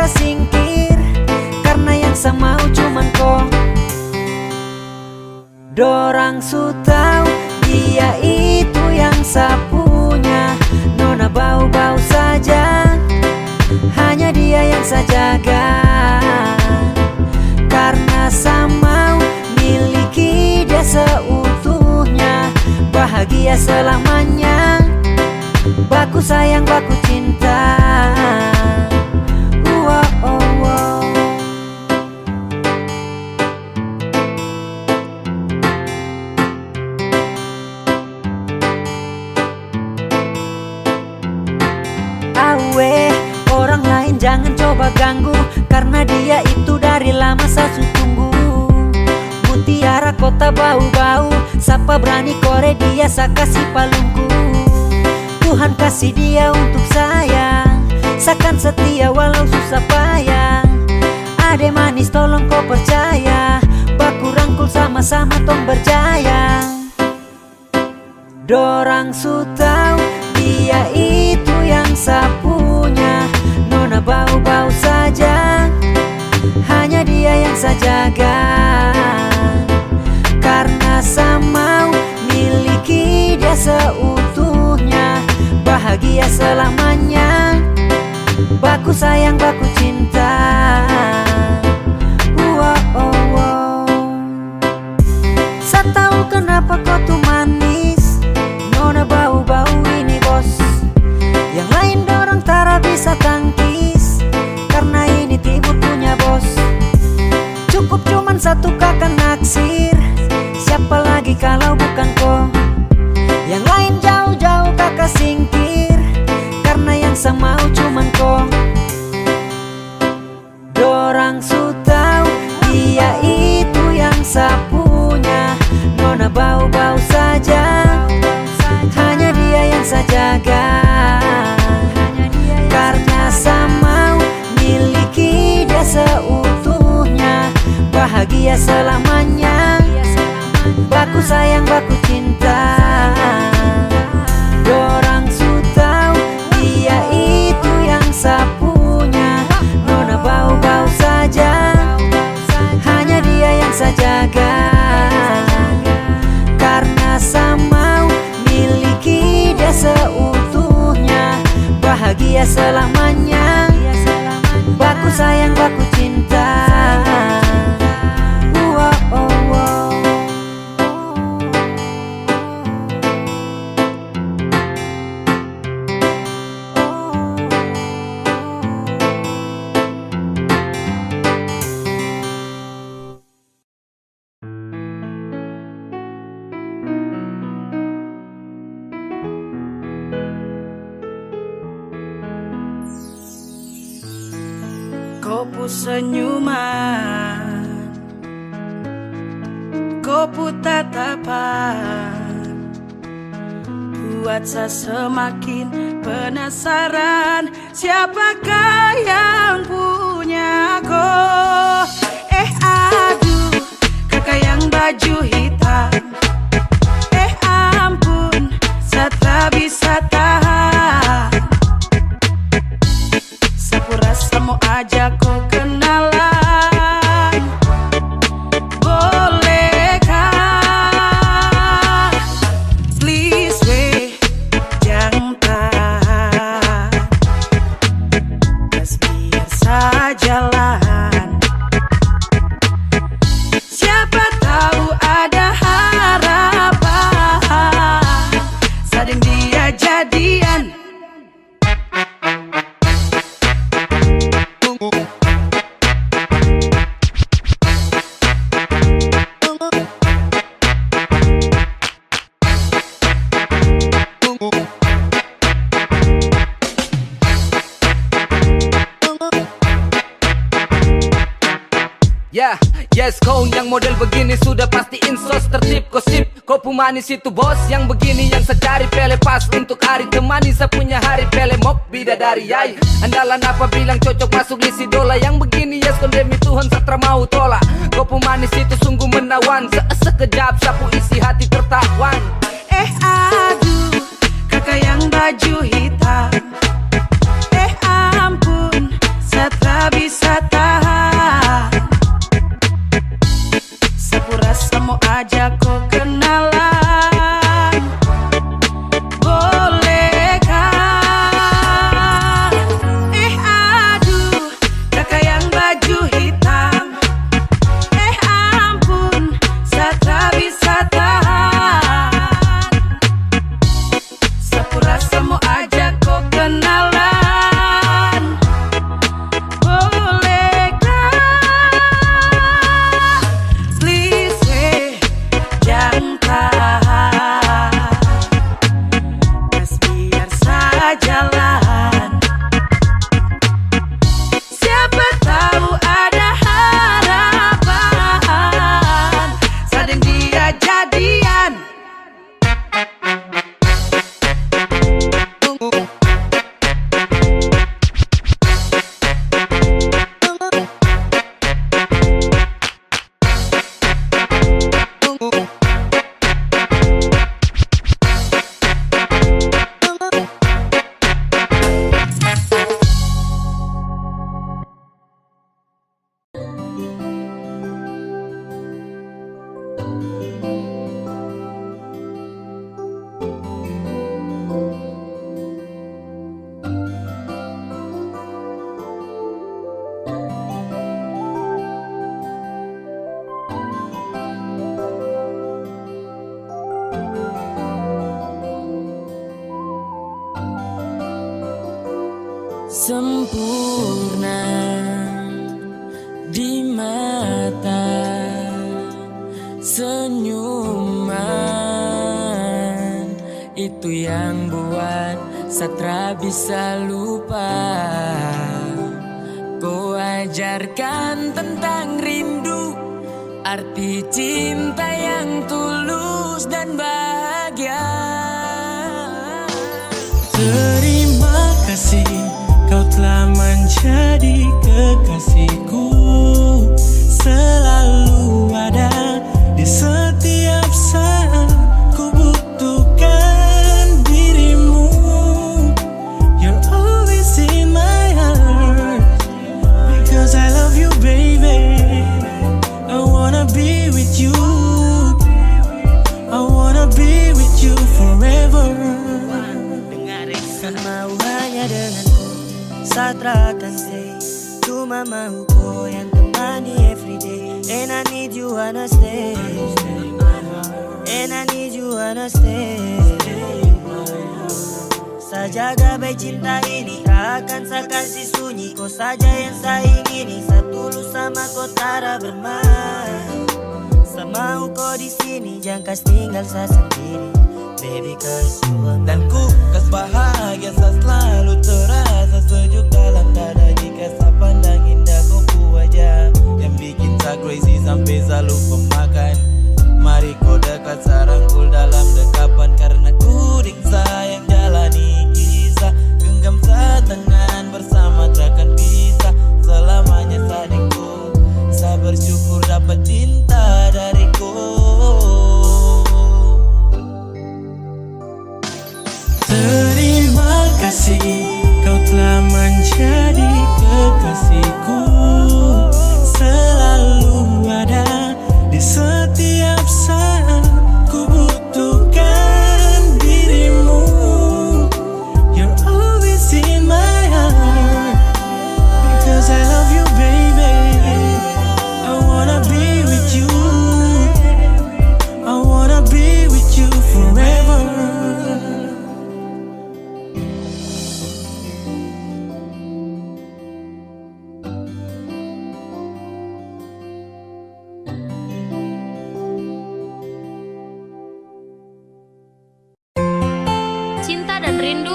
kakak singkir, karena yang sa mau cuman kau. Dorang su tahu dia itu yang sa punya, nona bau-bau saja, hanya dia yang sa jaga. Karena sa mau miliki dia seutuhnya, bahagia selamanya, baku sayang baku cinta. Awe, orang lain jangan coba ganggu, karena dia itu dari lama saya tunggu. Mutiara kota bau-bau, siapa berani kore dia saya kasih palungku. Tuhan kasih dia untuk saya, seakan setia walau susah payah. Ade manis tolong kau percaya, baku rangkul sama-sama tong berjaya. Dorang su tahu dia itu yang sa punya, nona bau-bau saja, hanya dia yang sa jaga. Karena sa mau miliki dia seutuhnya, bahagia selamanya, baku sayang baku cinta. Sa tahu kenapa kau tuh manis, nona bau-bau ini bos. Yang lain dorang tara bisa tangkis, karena ini timur punya bos. Cukup cuman satu kakak naksir, siapa lagi kalau bukan kau. Yang lain jauh-jauh kakak singkir, karena yang sa mau cuman kau. Dorang su tahu dia itu yang sa punya, nona bau-bau saja, hanya dia yang sa jaga. Karena sa mau miliki dia seutuhnya, bahagia selamanya, baku sayang baku cinta. Dorang su tahu dia itu yang sa punya, nona bau-bau saja, hanya dia yang sa jaga. Karena sa mau miliki dia seutuhnya, bahagia selamanya, baku sayang baku cinta. Kopu senyuman, kopu tatapan, buat saya semakin penasaran, siapakah yang punya kau. Aduh, kakak yang baju hitam, ampun, saya tak bisa tahan. Rasa mau ajak kau kenalan, bolehkah? Please weh, jangan tahan, just biar saya jalan. Siapa tahu ada harapan, sading dia jadian. Ya, yes, kau yang model begini sudah pasti insos tertib gosip. Kopu manis itu bos, yang begini yang saya cari. Pele pas untuk hari temani, saya punya hari pele mok bidadari yai. Andalan apa bilang cocok masuk list idola. Yang begini yes kondemi Tuhan satra mau tolak. Kopu manis itu sungguh menawan, sekejap sapu isi hati tertawan. Aduh, kakak yang baju hitam, ampun, saya tak bisa tahan. Sapu rasa mau ajak kau kenalan, bolehkah? Aduh, kakak yang baju hitam. Ampun, saya tak bisa tahan. Sapu rasa mau ajak kau kenalan, bolehkah? Please, jangan tahan, kas biar saya jalan. Siapa tahu ada harapan, saya dan dia jadian. Sempurna di mata, senyuman itu yang buat Satra bisa lupa. Kau ajarkan tentang rindu, arti cinta yang tulus dan bahagia. Terima kasih, kau telah menjadi kekasihku. Selalu ada di setiap saat ku butuhkan dirimu. You're always in my heart, because I love you baby. I wanna be with you, I wanna be with you forever. Mau hanya denganku, Satra akan stay. Cuma mau kau yang temani everyday. And I need you wanna stay, and I need you wanna stay. Saya jaga baik cinta ini, tak akan saya kasih sunyi. Kau saja yang saya ingini, saya tulus sama kau tara bermain. Saya mau kau di sini, jangan kas tinggal saya sendiri. Baby, cause you are Dan ku kas bahagia, sa selalu terasa sejuk dalam dada. Jika sa pandang indah kau pu wajah, yang bikin sa crazy sampai sa lupa makan. Mari kau dekat, sa rangkul dalam dekapan, karena ku ring sayang jalani kisah. Genggam sa tangan bersama takkan pisah. Selamanya sa dengku, sa bersyukur dapat cinta dariku. Terima kasih, kau telah menjadi kekasihku. Selalu ada di setiap saat ku butuhkan dirimu. You're always in my heart, because I love you baby. I wanna be with you, I wanna be with you forever. Cinta dan rindu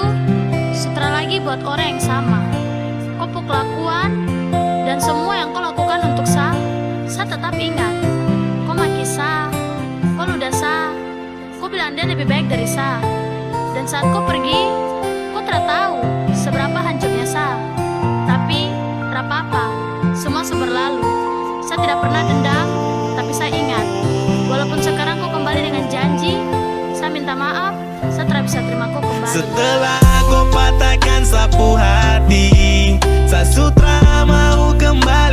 Satra lagi buat orang yang sama. Kau kelakuan dan semua yang kau lakukan untuk saya tetap ingat. Kau maki saya, kau ludah saya, kau bilang dia lebih baik dari saya. Dan saat kau pergi, kau tidak tahu seberapa hancurnya saya. Tapi, tidak apa-apa, semua berlalu. Saya tidak pernah dendam, tapi saya ingat. Walaupun sekarang kau kembali dengan janji, saya minta maaf, saya tidak bisa terima kau kembali. Setelah kau patahkan sapu hati, Sa Sutra mau kembali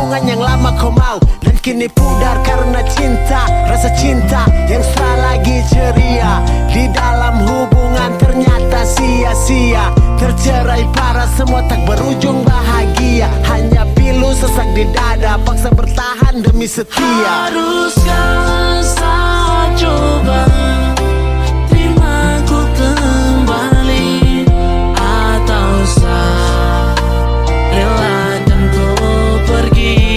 hubungan yang lama kau mau dan kini pudar karena cinta. Rasa cinta yang lagi ceria di dalam hubungan ternyata sia-sia. Tercerai parah, semua tak berujung bahagia. Hanya pilu sesak di dada, paksa bertahan demi setia. Haruskah saya coba terima ku kembali, atau saya relakan kau pergi?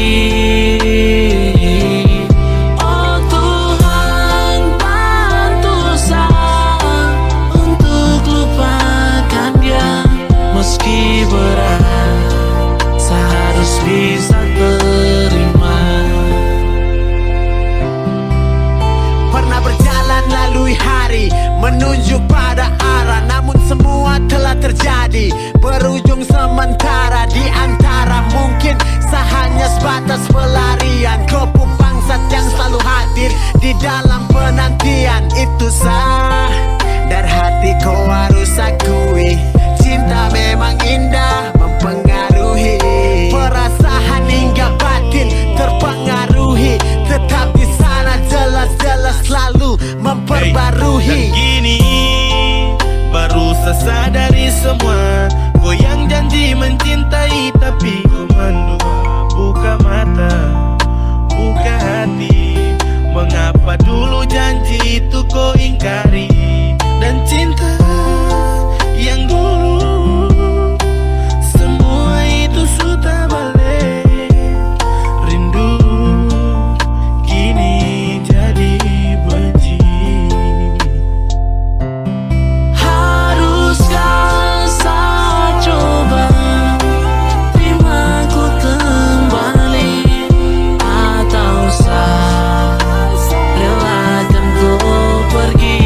Oh Tuhan, bantu saya untuk lupakan dia. Meski berat, saya harus bisa terima. Pernah berjalan lalui hari menunjuk pada arah, namun semua telah terjadi berujung sementara. Di antara mungkin hanya sebatas pelarian, kelompok bangsat yang selalu hadir di dalam penantian. Itu sah dari hati kau harus akui, cinta memang indah mempengaruhi perasaan hingga batin terpengaruhi. Tetap di sana jelas-jelas selalu memperbarui. Dan gini baru saya sadari semua, kau yang janji mencintai tapi kau mendua. Buka mata, buka hati, mengapa dulu janji itu kau ingkari? Dan cinta yang dulu, semua itu sudah balik. Rindu kini jadi benci. Haruskah saya coba terima ku kembali, atau saya relakan kau pergi?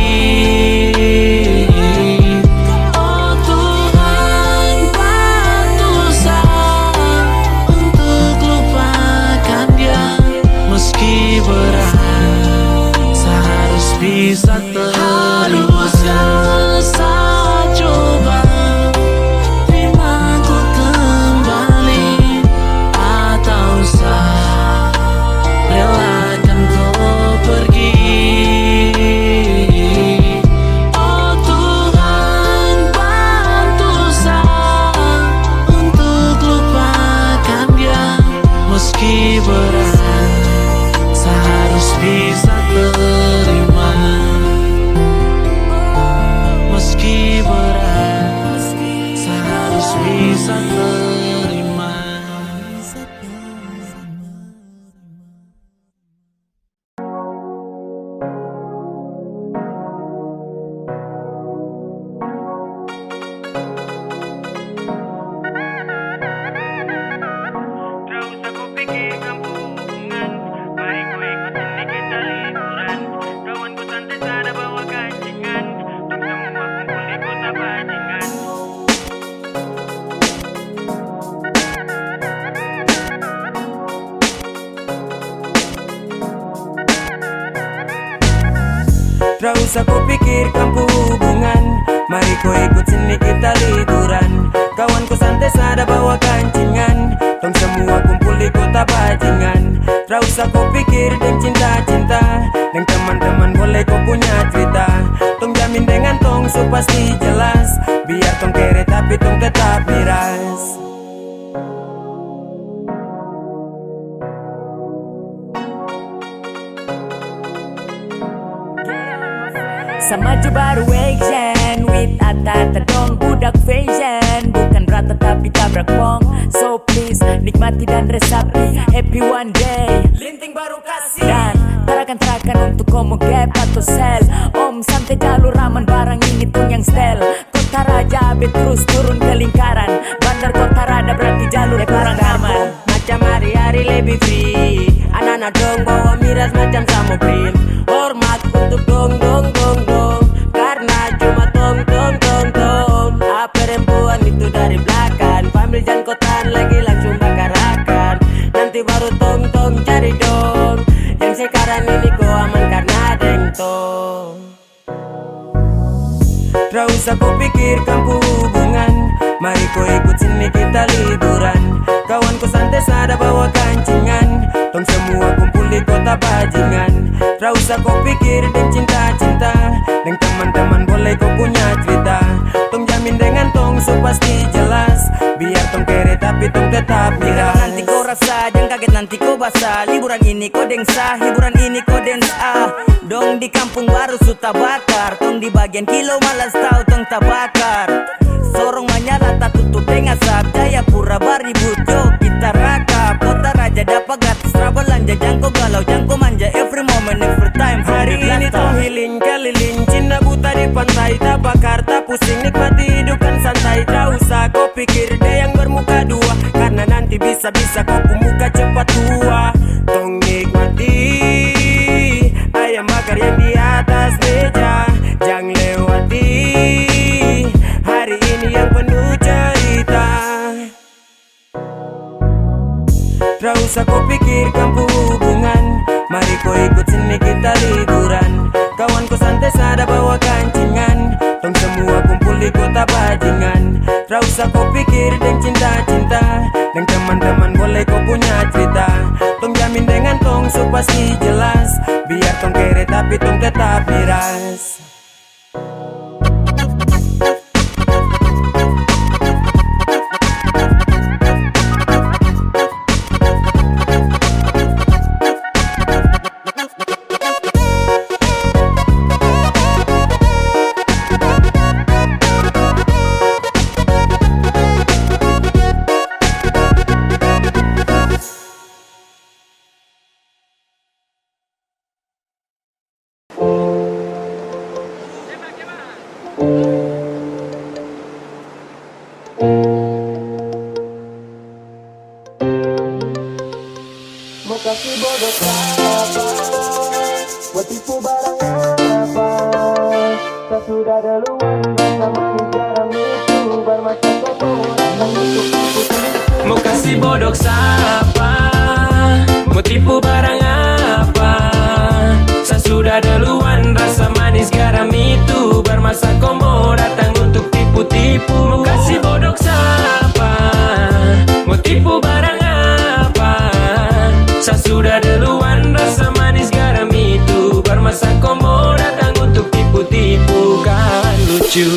Oh Tuhan, bantu saya untuk lupakan dia. Meski berat, saya harus bisa terima. Haruskah saya coba terima ku kembali, atau saya relakan kau pergi? Oh Tuhan, bantu saya untuk lupakan dia. Meski berat, saya harus bisa terima. Meski berat, saya harus bisa terima. Tak usah kau pikirkan hubungan, mari kau ikutin nih kita liburan. Kawanku santai sana bawa gancingan, untuk semua kumpul di kota bajingan. Tak usah kau pikirkan hubungan, mari kau ikut sini kita liburan. Kawanku santai sada bawa gancingan, tong semua kumpul di kota bajingan. Tak usah kau pikir dan cinta-cinta, dan teman-teman boleh kau punya cerita. Tong jamin dengan tong so pasti jelas, biar tong kere tapi tong tetap miras. Sama maju baru action with ata-ata dong budak fashion, bukan rata tapi tabrak pong. So please nikmati dan resapi, happy one day. Linting baru kasih Dan tarakan untuk komo gap atau sel. Om santai jalur aman, barang ini tuh yang stel. Kota Raja be terus turun ke lingkaran, bandar Kota Rada berarti jalur kurang aman. macam hari-hari lebih free. Anak-anak dong bawa miras macam samoprin. Hormat untuk dong dong dong dong, karena cuma tong tong tong tong. Perempuan itu dari belakang, pambil jan kotan lagi langsung bakarakan. Nanti baru tong tong cari dong, yang sekarang ini kau aman karena deng tong. Tak usah kau pikirkan hubungan, mari kau ikut sini kita liburan. Kawanku santai sada bawa kancingan, tong semua kumpul di kota bajingan. Ra usah kau pikir deng cinta-cinta, deng teman-teman boleh kau punya cerita. Tong jamin dengan tong so pasti jelas, biar tong kere tapi tong tetap miras. Nanti kau rasa, jangan kaget nanti kau basah. Liburan ini kau dengsa, hiburan ini kau densa. Dong di kampung baru suta bakar, tong di bagian kilo malas tahu tong tabakar. Sorong menyala tak tutup dengan asap, Jayapura baribut yo kita rakap. Kota raja dapat gratis travel anja, jangko galau jangko manja every moment every time. Hari ini tong healing keliling, cinta buta di pantai, tak bakar tak pusing, nikmati hidup kan santai. Tak usah kau pikir deh yang bermuka dua, karena nanti bisa-bisa kau muka cepat tua. Tong nikmati ayam bakar yang di atas meja, jangan lewati hari ini yang penuh cerita. Tak usah kau pikir kampung hubungan, mari kau ikut sini kita liburan. Kawanku santai sada bawa kancingan, tong semua kumpul di kota bajingan. Tak usah kau pikir deng cinta-cinta, deng teman-teman boleh kau punya cerita. Tong jamin dengan tong so pasti jelas, biar tong kere tapi tong tetap miras. Mau kasih bodoh apa, buat tipu barang apa. Tak sudah duluan, rasa manis garam itu bermata kotor. Mau kasih bodoh siapa, mau tipu barang apa. Saya sudah duluan, rasa manis garam itu bermasa komo datang untuk tipu-tipu. Mau kasih bodoh siapa, mau tipu barang apa. Saya sudah duluan, rasa manis garam itu bermasa komo datang untuk tipu-tipu. Kan lucu.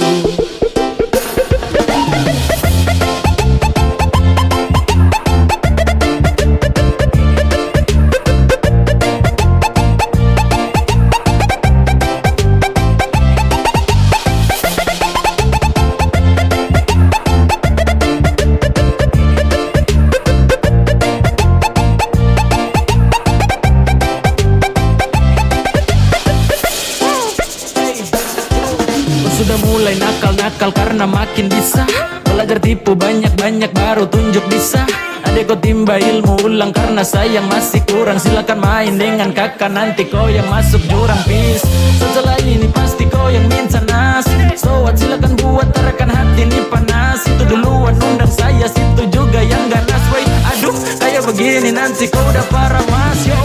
Sudah mulai nakal-nakal karena makin bisa belajar tipu banyak-banyak baru tunjuk bisa. Adek kau timba ilmu ulang karena sayang masih kurang. Silakan main dengan kakak nanti kau yang masuk jurang pis. Setelah ini pasti kau yang minta nas. So what silakan buat terakan hati ini panas. Itu duluan undang saya, situ juga yang ganas. Wait aduh kayak begini nanti kau udah parah mas yo.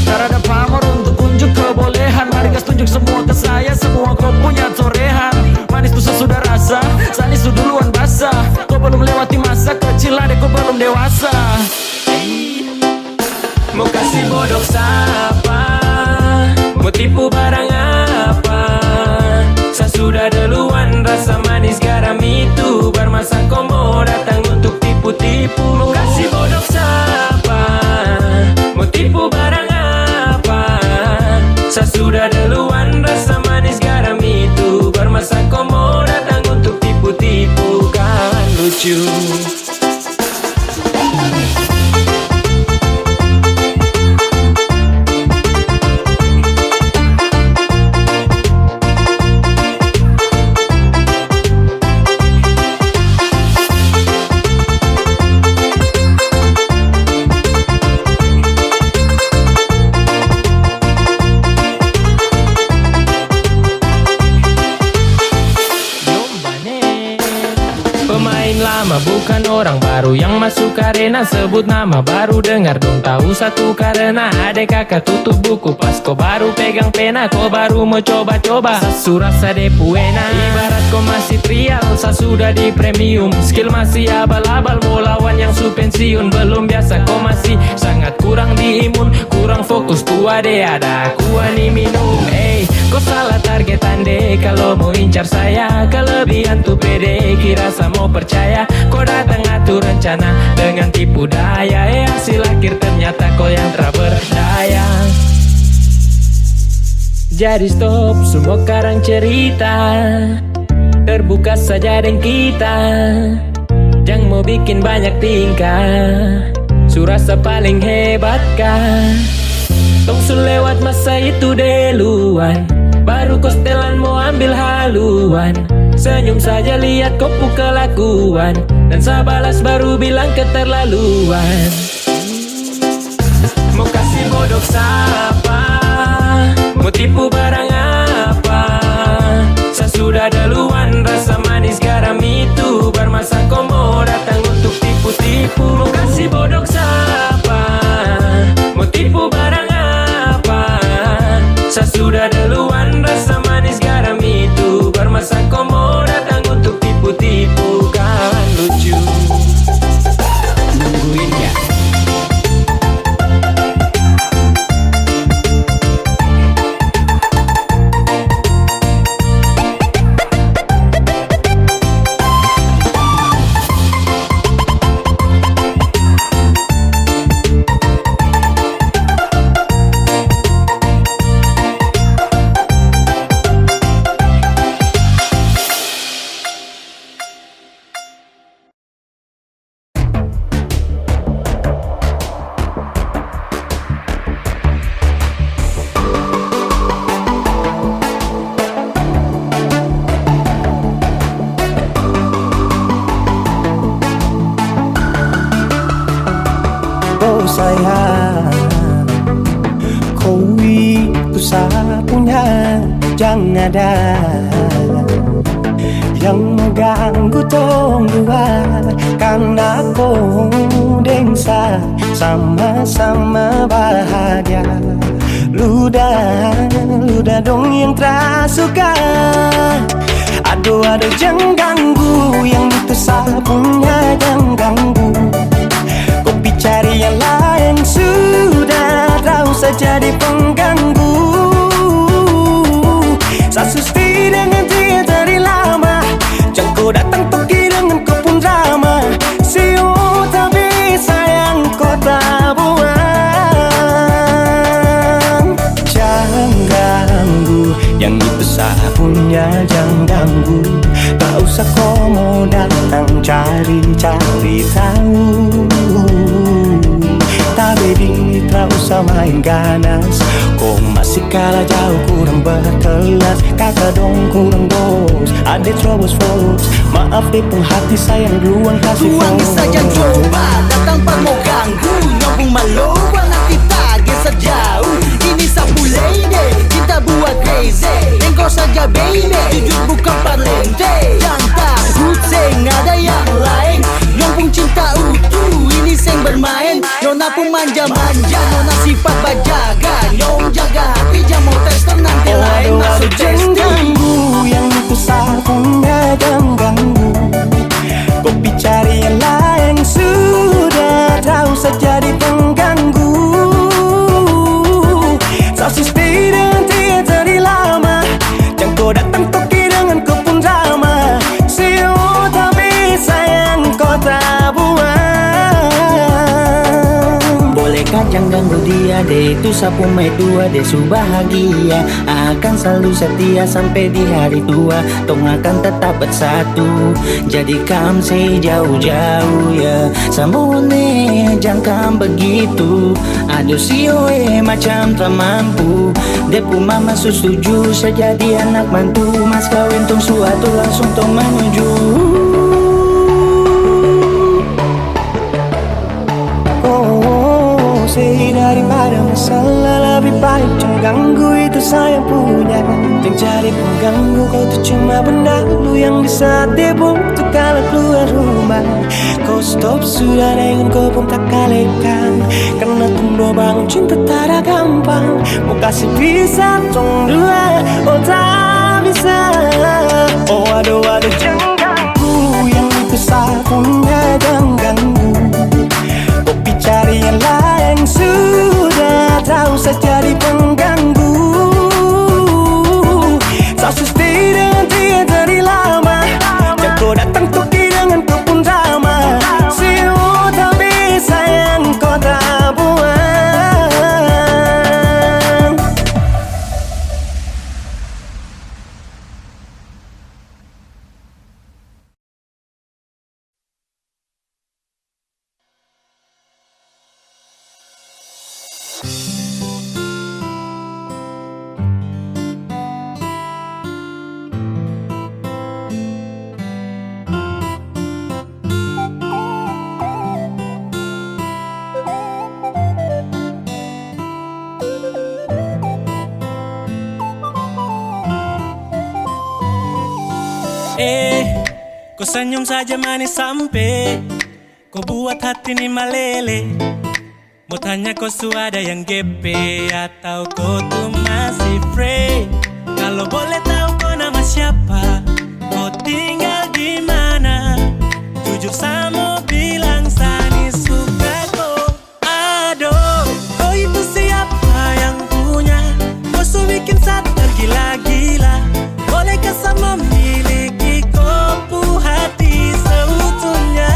Tak ada pamor untuk unjuk kebolehan. Mari gas tunjuk semua ke saya, semua kau punya torehan. Manis tuh sudah rasa, sanis tuh duluan basah. Kau belum lewati masa kecil, adek kau belum dewasa. Mau kasih bodoh siapa, mau tipu barang apa. Saya sudah duluan, rasa manis garam itu bermasa komo datang untuk tipu-tipu. Mau kasih bodoh siapa, mau tipu barang apa. Saya sudah duluan, rasa manis garam itu bermasa komo datang untuk tipu-tipu. Kan lucu. lama, bukan orang baru yang masuk arena. Sebut nama baru dengar dong, tahu satu karena adek kakak tutup buku pas kau baru pegang pena. Kau baru mau coba-coba, sasu rasa depuena. Ibarat kau masih trial, sa sudah di premium. Skill masih abal-abal, mau lawan yang su pensiun. Belum biasa kau masih sangat kurang di imun. Kurang fokus tua deh, ada aku nih minum. Kau salah targetan deh kalau mau incar saya. Kelebihan tuh pede, kira sama mau percaya. Kau datang atur rencana dengan tipu daya. Hasil akhir ternyata kau yang tak berdaya. Jadi stop semua karang cerita, terbuka saja dengan kita. Jangan mau bikin banyak tingkah, surasa paling hebat kah? Tong su lewat masa itu duluan, baru kau setelan mau ambil haluan. Senyum saja lihat kau kelakuan, dan saya balas baru bilang keterlaluan. Mau kasih bodoh siapa, mau tipu barang apa? Saya sudah duluan, rasa manis garam itu bermasa kau mau datang untuk tipu-tipu. Mau kasih bodoh siapa, mau tipu barang apa? Saya sudah duluan, rasa manis garam itu bermasa kau mau datang untuk tipu-tipu. Kawan lucu nungguin ya. Sayang, kau itu saya punya, jangan ada yang mengganggu tong dua. Karena kau dengsa sama-sama bahagia. Ludah dong yang terasuka. Aduh jangan ganggu, yang itu saya punya jangan ganggu. Kopi cari yang lain sudah, tak usah jadi pengganggu. Saya susti dengan dia dari lama, jangan kau datang pergi dengan kau pun drama. Siu tapi sayang kau tak buang. Jangan ganggu, yang itu saya punya jangan ganggu. Tak usah kau mau datang cari-cari tahu. Tak bedi, tak usah main ganas. Kau masih kalah jauh, kurang berkelas. Kakak dong kurang dos, ada troubles folks. Maaf deh penghati sayang duluan kasih tuang saja coba, datang pak mau ganggu. Nyambung malu, warna kita geser jauh. Ini sapulai deh, cinta buat crazy. Engkau saja baby, jujur bukan parlente. Jangan takut, seng ada yang lain. Nyambung cinta utuh, ini seng bermain. Nona pun manja-manja, nona sifat bajaga. Nyong jaga hati, jangan mau tester nanti lain masuk jangan ganggu, yang itu saya punya jangan ganggu. Kopi cari yang lain sudah, tak usah jadi pengganggu. Saya stay dengan dia dari lama, jangan kau datang toki dengan kau pun drama. Siu tapi sayang kau tak buang. Bolehkah jangan ganggu dia deh, itu sapu mai tua deh su bahagia. Akan selalu setia sampai di hari tua, tong akan tetap bersatu. Jadikan sejauh-jauh ya, samone jangan begitu. Aduh sioe macam tak mampu, depu mama setuju sejadi anak mantu. Mas kawin tong suatu langsung tong menuju. Daripada masalah lebih baik jangan ganggu, itu saya punya. Jangan jadi pengganggu. Kau tuh cuma benda lu yang bisa dibutuh kalau keluar rumah. Kau stop sudah dengan kau pun tak kalekan. Karena tumbuh bangun cinta tak ada gampang. Mau kasih bisa tong dua, oh tak bisa. Oh aduh jangan ganggu, yang itu satunya jangan ganggu. Kopi cari yang lain sudah tahu saya jadi pengganggu. Saya stay dengan dia dari lama. Jangan kau datang toki dengan kau pun drama. Siu tak bisa yang kau tak buang. Kau senyum saja manis sampai kau buat hati ini meleleh. Mau tanya kau sudah yang GP atau kau tuh masih free? Kalau boleh tahu kau nama siapa, kau tinggal di mana? Jujur sama bilang Sani suka kau. Aduh, kau itu siapa yang punya? Kau su bikin saya tergila-gila. Bolehkah sama memiliki kopu hati seutuhnya?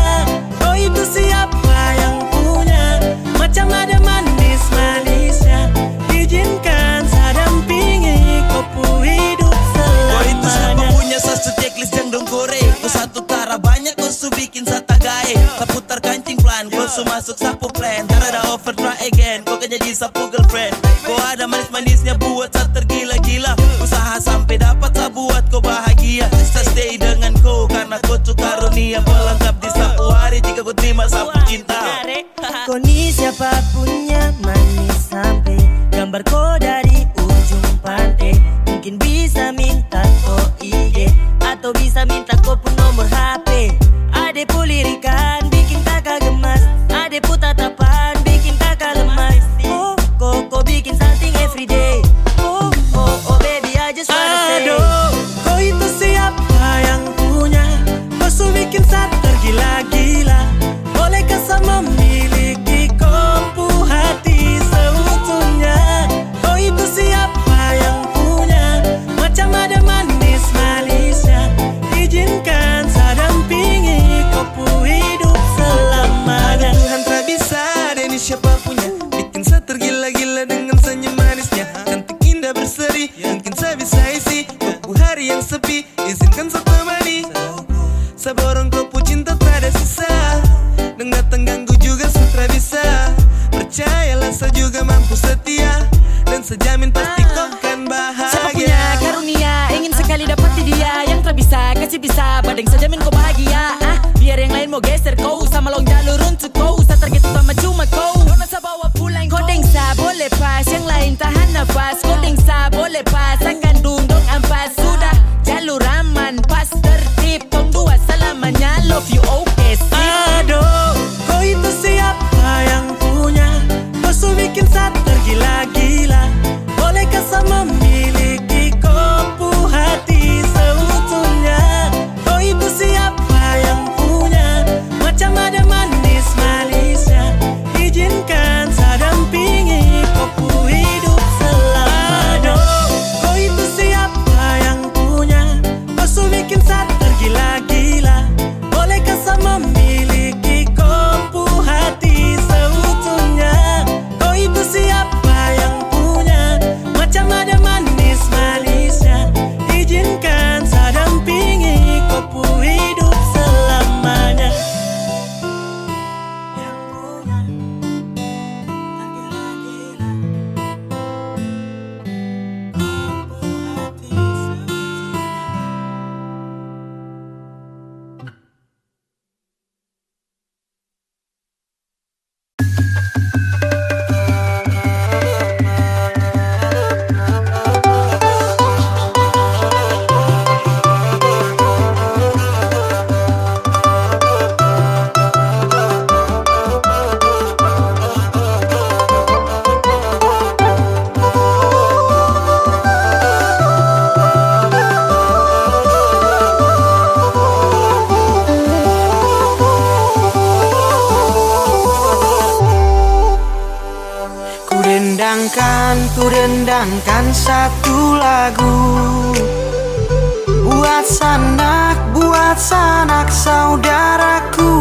Kau itu siapa yang punya? Macam ada manis-manisnya. Izinkan saya dampingi kopu hidup selamanya. Kau itu siapa punya satu checklist yang dong kore. Kau satu tara banyak kau su bikin saya tagae. Saya putar kancing plan, kau su masuk sapu plan. Tara ada offer try again, kau kan jadi sapu girlfriend. Kau ada manis-manisnya buat saya tergila-gila. Usaha sampai dapat saya buat kau bahagia. Saya stay dengan kau karena kau tuh karunia pelengkap di sapu hari jika kau terima sapu cinta. Kau ni siapa punya manis sampai gambar kau dari ujung pantai. Mungkin bisa minta kau IG atau bisa minta kau pun nomor HP. Ade pulirikan bikin kakak gemas. Ade putar tatapan bikin kakak lemas. Kau bikin something everyday. Oh baby I just wanna say. Aduh, kau itu siapa yang punya? Kau su bikin saya tergila-gila. Bolehkah saya memiliki kopu hati seutuhnya? Kau itu siapa yang punya? Macam ada manis-manisnya. Izinkan saya dampingi kopu hidup selamanya. Tuhan tak bisa, dan ini siapa punya? Bikin saya tergila-gila dengan senyum manisnya. Cantik indah berseri, mungkin saya bisa isi kopu hari yang sepi. Izinkan saya temani. Saya borong kopu cinta tak ada sisa. Dan datang ganggu juga sutra bisa. Percayalah saya juga mampu setia. Dan saya jamin pasti kau kan bahagia. Siapa punya karunia, ingin sekali dapati dia. Yang tak bisa, kasih bisa, badeng saja jamin kau bahagia. Biar yang lain mau geser kau, sama long jalur untuk kau. Saya target utama cuma kau. Dona saya bawa pulang kau. Dengsa boleh pas, yang lain tahan nafas. Kau dengsa boleh pas, akan dundung ampas. Sudah jalur aman, pas tertib. Tong dua selamanya, love you okay sip. Aduh, kau itu siapa yang punya? Kau su bikin saya tergila-gila. Bolehkah saya memiliki kopu hati seutuhnya? Kau itu siapa yang punya? Macam ada manis-manisnya. Izinkan saya dampingi kopu hidup selamanya. Aduh, Ku dendangkan satu lagu buat sanak saudaraku.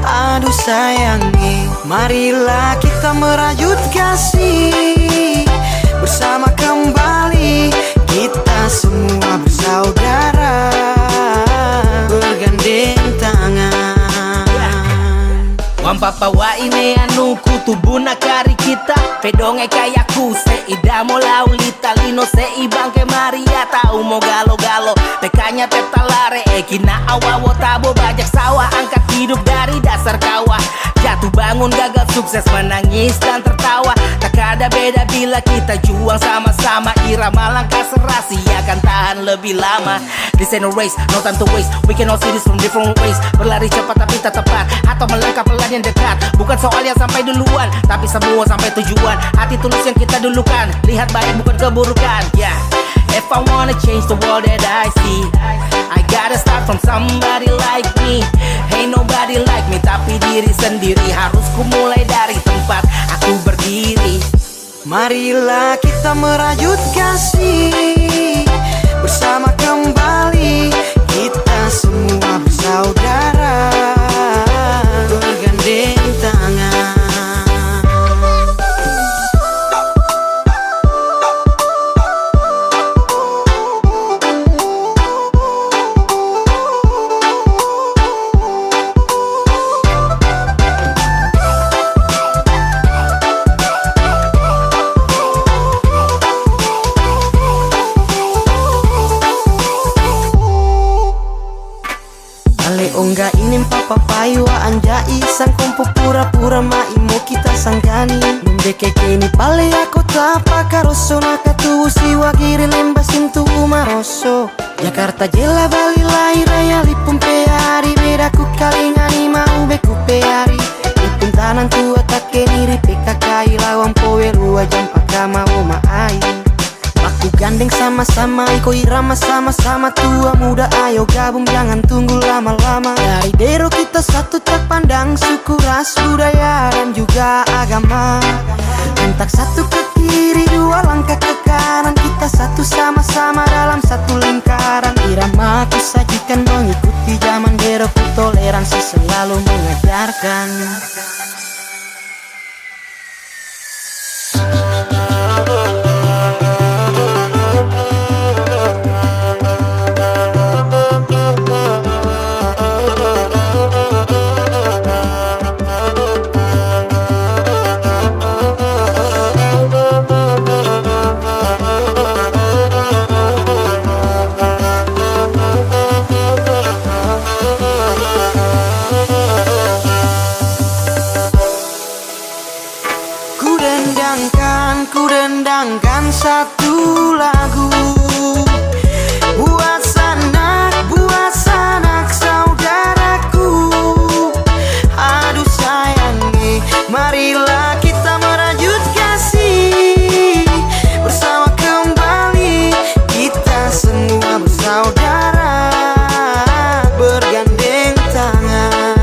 Aduh sayangi, marilah kita merajut kasih bersama kembali. Kita semua bersaudara, bergandeng tangan. Wan papa wa ine anu kutubu nakari kita pedonge kaya ku se ida mo laulita lino se ibang ke Maria tau mo galo-galo pekanya tetalare kina awawo tabo bajak sawah angkat hidup dari dasar kawah jatuh bangun gagal sukses menangis dan tertawa tak ada beda bila kita juang sama-sama irama langkah serasi akan tahan lebih lama. This ain't a race, no time to waste. We can all see this from different ways. Berlari cepat tapi tak tepat atau melangkah pelan yang dekat. Bukan soal yang sampai duluan, tapi semua sampai tujuan. Hati tulus yang kita dulukan, lihat baik bukan keburukan. Yeah. If I wanna change the world that I see, I gotta start from somebody like me. Ain't nobody like me, tapi diri sendiri harus ku mulai dari tempat aku berdiri. Marilah kita merajut kasih bersama kembali. Kita semua bersaudara, bergandeng tangan. Ongga inin papa payua anjai sang kompo pura-pura maimo kita sanggani Mbeke kini pale aku tapa karoso nakatu siwa giri lembas intu maroso Jakarta jela Bali lai raya lipum peari bedaku kalingani mau beku peari lipum tanan tua takeni ripeka kai lawang powe rua jam pakama oma ai Aku gandeng sama-sama, iko irama sama-sama. Tua muda ayo gabung jangan tunggu lama-lama. Dari dero kita satu tak pandang suku ras budaya dan juga agama. Antak satu ke kiri dua langkah ke kanan. Kita satu sama-sama dalam satu lingkaran. Irama ku sajikan mengikuti zaman dero ku toleransi selalu mengajarkan. Ku dendangkan satu lagu buat sanak saudaraku. Aduh sayangi, marilah kita merajut kasih bersama kembali. Kita semua bersaudara, bergandeng tangan.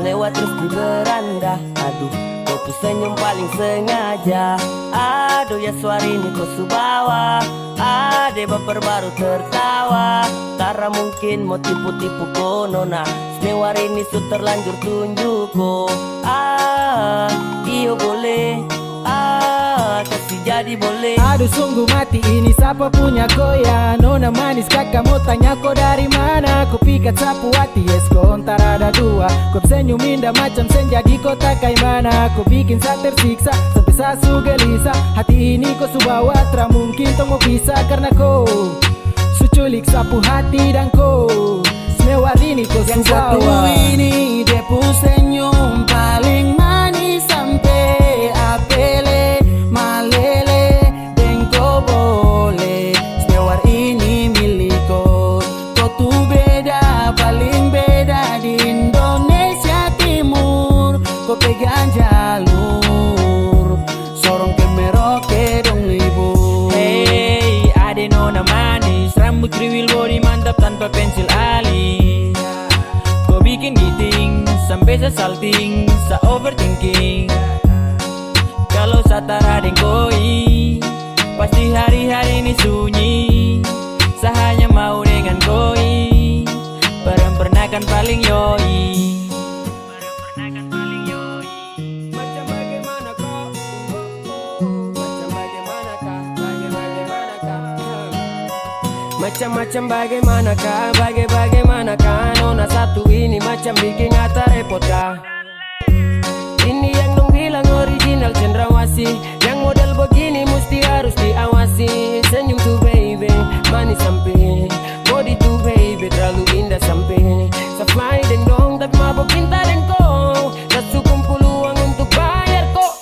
Lewat terus di beranda. Aduh, kau tuh senyum paling sengaja. Aduh ya suara ini kau subawa. Ade baper baru tertawa. Karena mungkin mau tipu-tipu ko nona. Senewar ini su terlanjur tunjuk ko. Iyo boleh. Kasih jadi boleh. Aduh sungguh mati ini siapa punya koya. Nona manis kakak mau tanya kau dari mana. Kau pikat sapu hati yes kau antara ada dua. Kau senyum indah macam senja di kota kaimana. Kau bikin saya tersiksa sampai saya gelisah. Hati ini kau subawa tra mungkin tau mau bisa. Karena kau menculik sapu hati dan kau semewar ini kau Yang satu subawa. ini depu senyum paling manis sampai apele malele dengko boleh semewar ini milik kau. Kau tuh beda paling beda di Indonesia Timur. Kau pegang jalur sorong ke Merauke dong ibu. Hey, ade nona manis, rambut kriwil body mantap tanpa pensil alis. Kau bikin giting sampai sa salting, sa overthinking. Kalau sa tara deng koi, pasti hari-hari ini sunyi. Sa hanya mau dengan koi, perem-pernakan paling yoi. Macam bagaimanakah? Macam bagaimanakah? Macam-macam bagaimanakah? Bagaimanakah? Nona satu ini macam bikin ata repot kah? Ini yang dong bilang original cendrawasih. Yang model begini mesti harus diawasi. Senyum tuh baby, manis sampai body tuh baby, terlalu indah sampai Safai dan dong tak mabok cinta dan kau. Tak cukup peluang untuk bayar kok.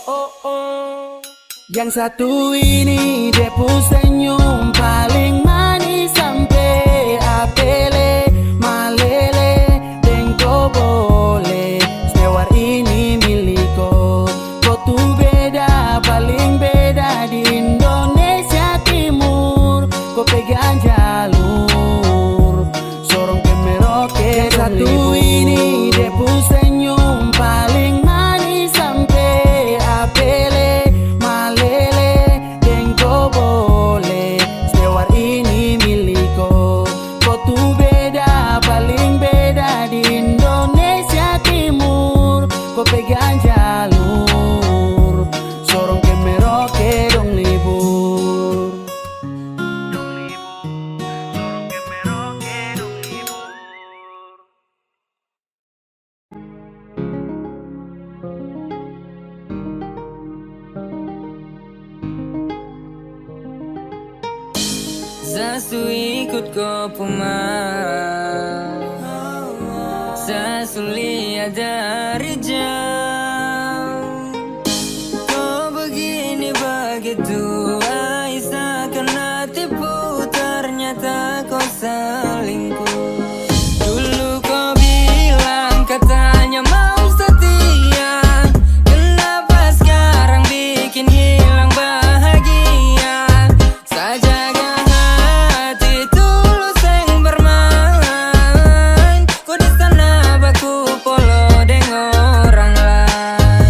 Yang satu ini depu senyum paling manis sampai apele malele dengko boleh semewar ini milik kau. Kau tuh beda paling beda di Indonesia Timur. Kau pegang jalur sorong ke Merauke. Yang satu ini depu senyum paling manis sampai apele malele dengko boleh semewar ini milik kau. Kau tuh beda paling beda di Indonesia Timur. Kau pegang jalur sorong ke Merauke dong libur. Zasu ikut kau pemarah, Zasu lihat dari jauh. Kau begini begitu Aisyah kena tipu, ternyata kau selingkuh. Dulu kau bilang katanya mau setia, kenapa sekarang bikin hilang bahagia? Sajaga hati tulus yang bermain, kau di sana baku polo dengan orang lain.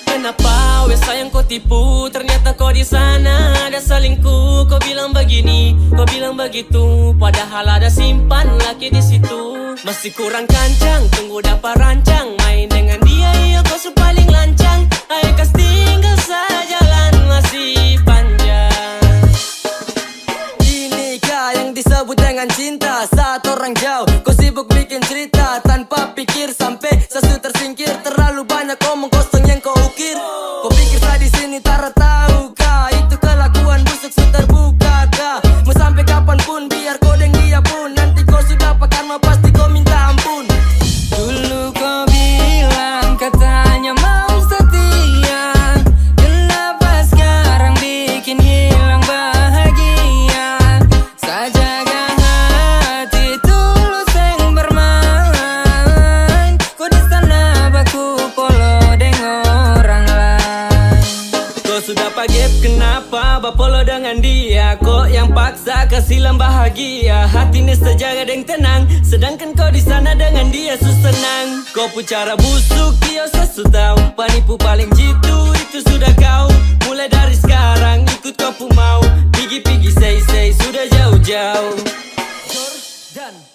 Kenapa wes sayang kau tipu? Ternyata kau di sana ada selingkuh. Kau bilang begini, kau bilang begitu, padahal ada simpan laki di situ. Masih kurang kancang, tunggu dapat rancang. Main dengan dia, iya kau paling lancang. Ayo kas tinggal saja, jalan masih panjang. Inikah yang disebut dengan cinta? Saat orang jauh, kau sibuk bikin cerita tanpa pikir sampai sesu tersingkir. Terlalu banyak omong kosong yang kau ukir. Kau pikir saya di sini tak tahu kah? Itu kelakuan busuk su terbuka kah? Mau sampai kapanpun biar kau deng dia pun, nanti kau sudah karma pasti kau minta ampun. Dulu kau bilang katanya mau setia, kenapa sekarang bikin hilang bahagia? Sajaga hati tulus yang bermain, kau di sana baku polo dengan orang lain. Kau sudah pagep kenapa bapolo dengan dia? Kok yang paksa kasih bahagia? Hati ini sejaga dan tenang, sedangkan kau di sana dengan dia senang. Kau pun cara busuk dia sesu tahu, penipu paling jitu itu sudah kau. Mulai dari sekarang ikut kau pun mau, pigi-pigi say sudah jauh-jauh.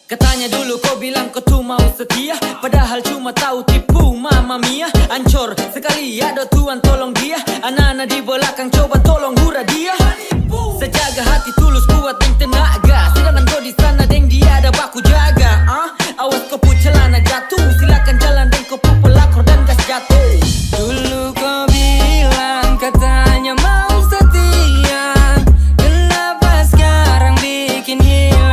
Katanya dulu kau bilang kau tuh mau setia, padahal cuma tahu tipu mama mia. Ancor sekali ada Tuhan tolong dia, anak-anak di belakang coba tolong hura dia. Sejaga hati tulus kuat dan tenaga, sedangkan kau di sana deng dia ada baku jaga. Awas kau pu celana jatuh, silakan jalan deng kau pu pelakor dan gas jatuh. Dulu kau bilang katanya mau setia, kenapa sekarang bikin hilang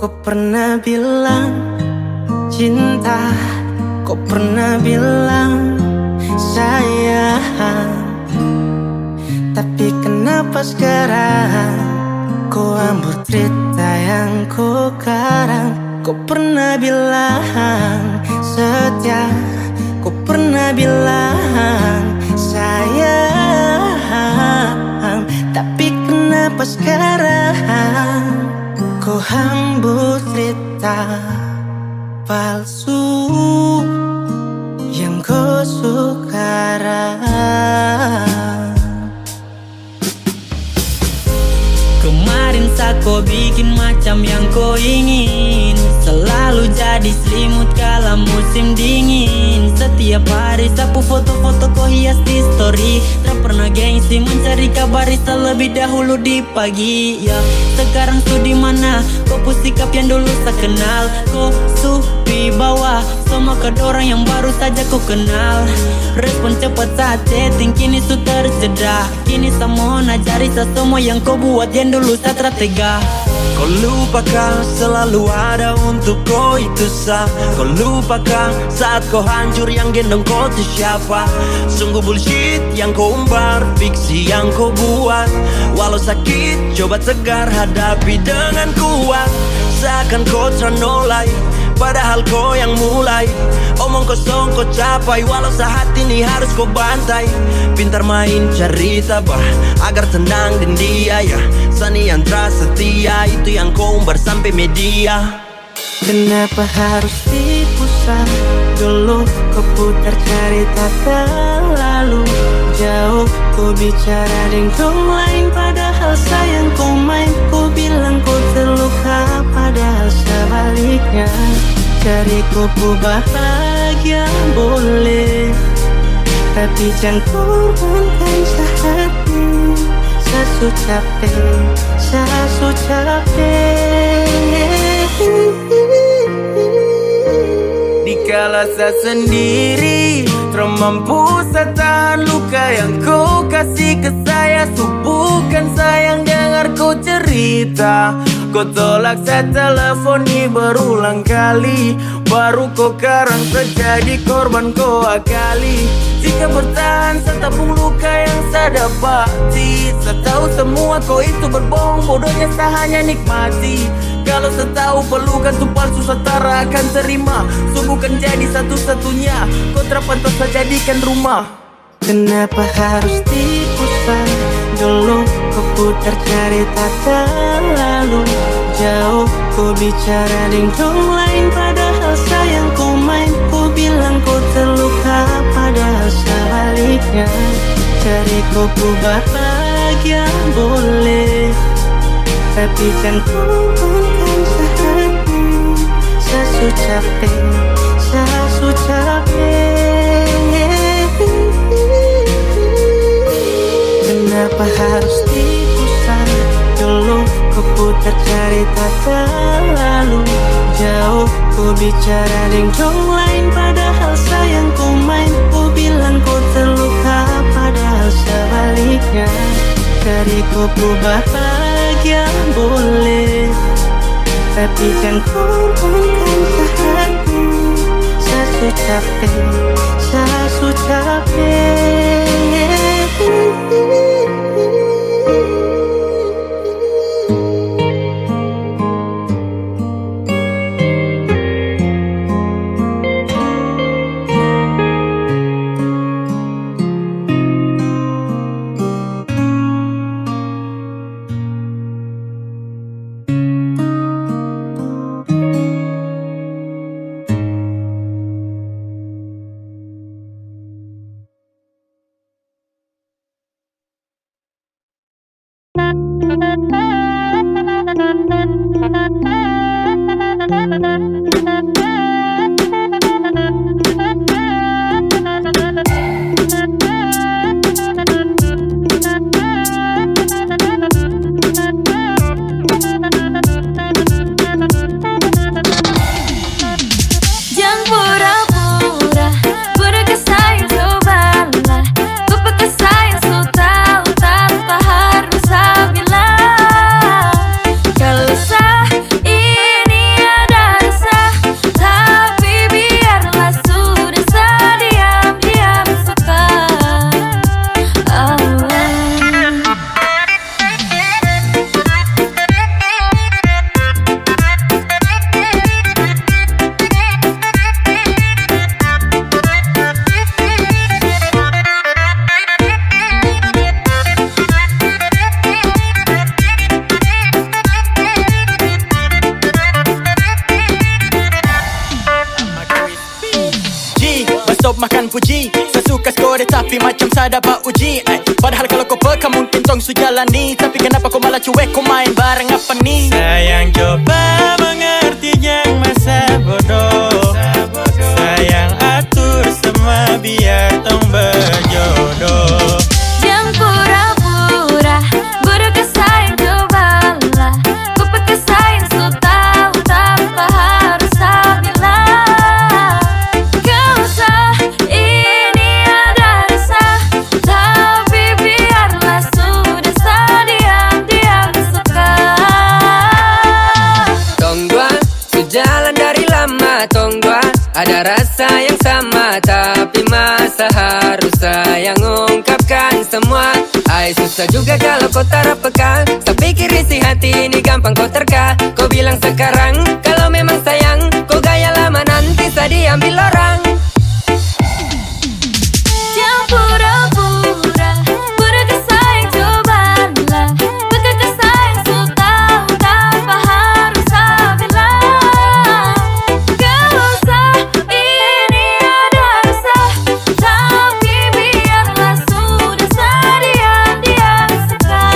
Kau pernah bilang cinta, kau pernah bilang sayang, tapi kenapa sekarang kau ambur cerita yang kau karang? Kau pernah bilang setia, kau pernah bilang sayang, tapi kenapa sekarang kau hambur cerita palsu yang kau sekarang? Kemarin saat kau bikin macam yang kau ingin, selalu jadi selimut kala musim dingin. Setiap hari sapu foto-foto kau hias di story, tak pernah gengsi mencari kabar terlebih dahulu di pagi. Ya sekarang su di mana? Kau pun sikap yang dulu tak kenal. Kau su bawah semua ke orang yang baru saja kau kenal. Respon cepat saat chatting kini su terjeda. Kini semua najari semua yang kau buat yang dulu tak tega. Kau lupakan selalu ada untuk kau itu sah. Kau lupakan saat kau hancur yang gendong kau itu siapa. Sungguh bullshit yang kau umbar, fiksi yang kau buat. Walau sakit coba tegar hadapi dengan kuat. Seakan kau ternolai padahal kau yang mulai. Omong kosong kau capai walau saat ini harus kau bantai. Pintar main cari tabah agar tenang dan dia ya. Sani yang terasa setia itu yang kau umbar sampai media. Kenapa harus dipusat dulu? Kau putar cerita terlalu jauh. Kau bicara dengan lain padahal sayang kau main. Kau bilang kau terluka padahal sebaliknya. Cari kau bahagia boleh, tapi jangan korbankan sehati. Sasu capek, sasu capek. Dikala saya sendiri termampu saya tahan luka yang kau kasih ke saya. Bukan sayang dengar kau cerita. Kau tolak saya telefoni berulang kali. Baru kau karang terjadi korban kau akali. Jika bertahan saya tabung luka yang saya dapati. Saya tahu semua kau itu berbohong, bodohnya saya hanya nikmati. Kalau saya tahu pelukan itu palsu saya tak akan terima. Sungguh kan jadi satu-satunya kau terpantau saya jadikan rumah. Kenapa harus dipusat dulu? Kau putar cerita terlalu jauh. Kau bicara dengan lain padahal sayang kau main. Kau bilang kau terluka padahal sebaliknya. Cari kau bahagia boleh, tapi jangan korbankan sehati. Sasu capek, sasu capek. Kenapa harus dipusat dulu? Kau putar cerita terlalu jauh. Kau bicara dengan lain padahal sayang kau main. Kau bilang kau terluka padahal sebaliknya. Cari kau bahagia boleh, tapi jangan korbankan sehati. Sasu capek, sasu capek. Kalau sah ini puji. Sesuka skore tapi macam sadaba uji. Padahal kalau kau peka mungkin tong sujalani. Tapi kenapa kau malah cuek, kau main bareng apa nih? Sayang coba mengerti yang masa bodoh. Sayang atur semua biar tong berjodoh. Yang pura-pura bodoh kesayang cobalah. Ku pakai sayang so tahu tanpa harus bilang. Gak usah ini ada rasa, tapi biarlah sudah diam-diam suka. Tong dua sejalan dari lama, tong dua ada rasa yang sama, tapi masa harus sayang ungkapkan semua. Ay susah juga kalau kau tak peka. Tak pikir isi hati ini gampang kau terka. Kau bilang sekarang kalau memang sayang, kau gaya lama nanti saya diambil orang. Yang pura-pura bodoh kesayang cobalah. Pakai kesayang so tahu tanpa harus bilang. Gak usah ini ada rasa, tapi biarlah sudah diam-diam suka.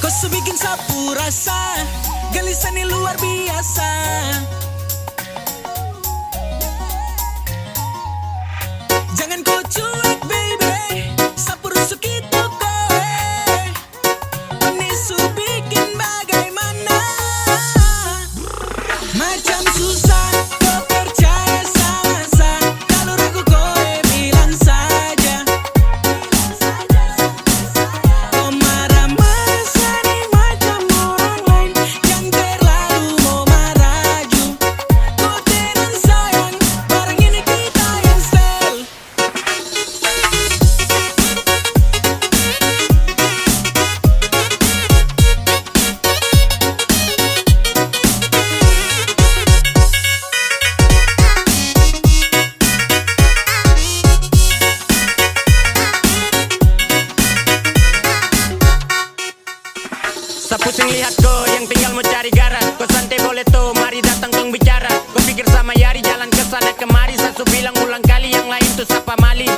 Kau su bikin sapu rasa, gelisan ini luar biasa. Jangan kau cuek baby, sapu rusuk itu kowe. Ini su bikin bagaimana? Macam susah kau percaya sama. Kalau ragu kowe bilang saja. Kau marah-marah sani macam orang lain yang terlalu mau maraju. Kau tenang sayang, barang ini kita yang style. Sapu sing lihat kau yang tinggal mau cari gara. Kau santai boleh tuh, mari datang tong bicara. Kau pikir sama Yari jalan ke sana kemari. Saya su bilang ulang kali yang lain tuh sapa mali.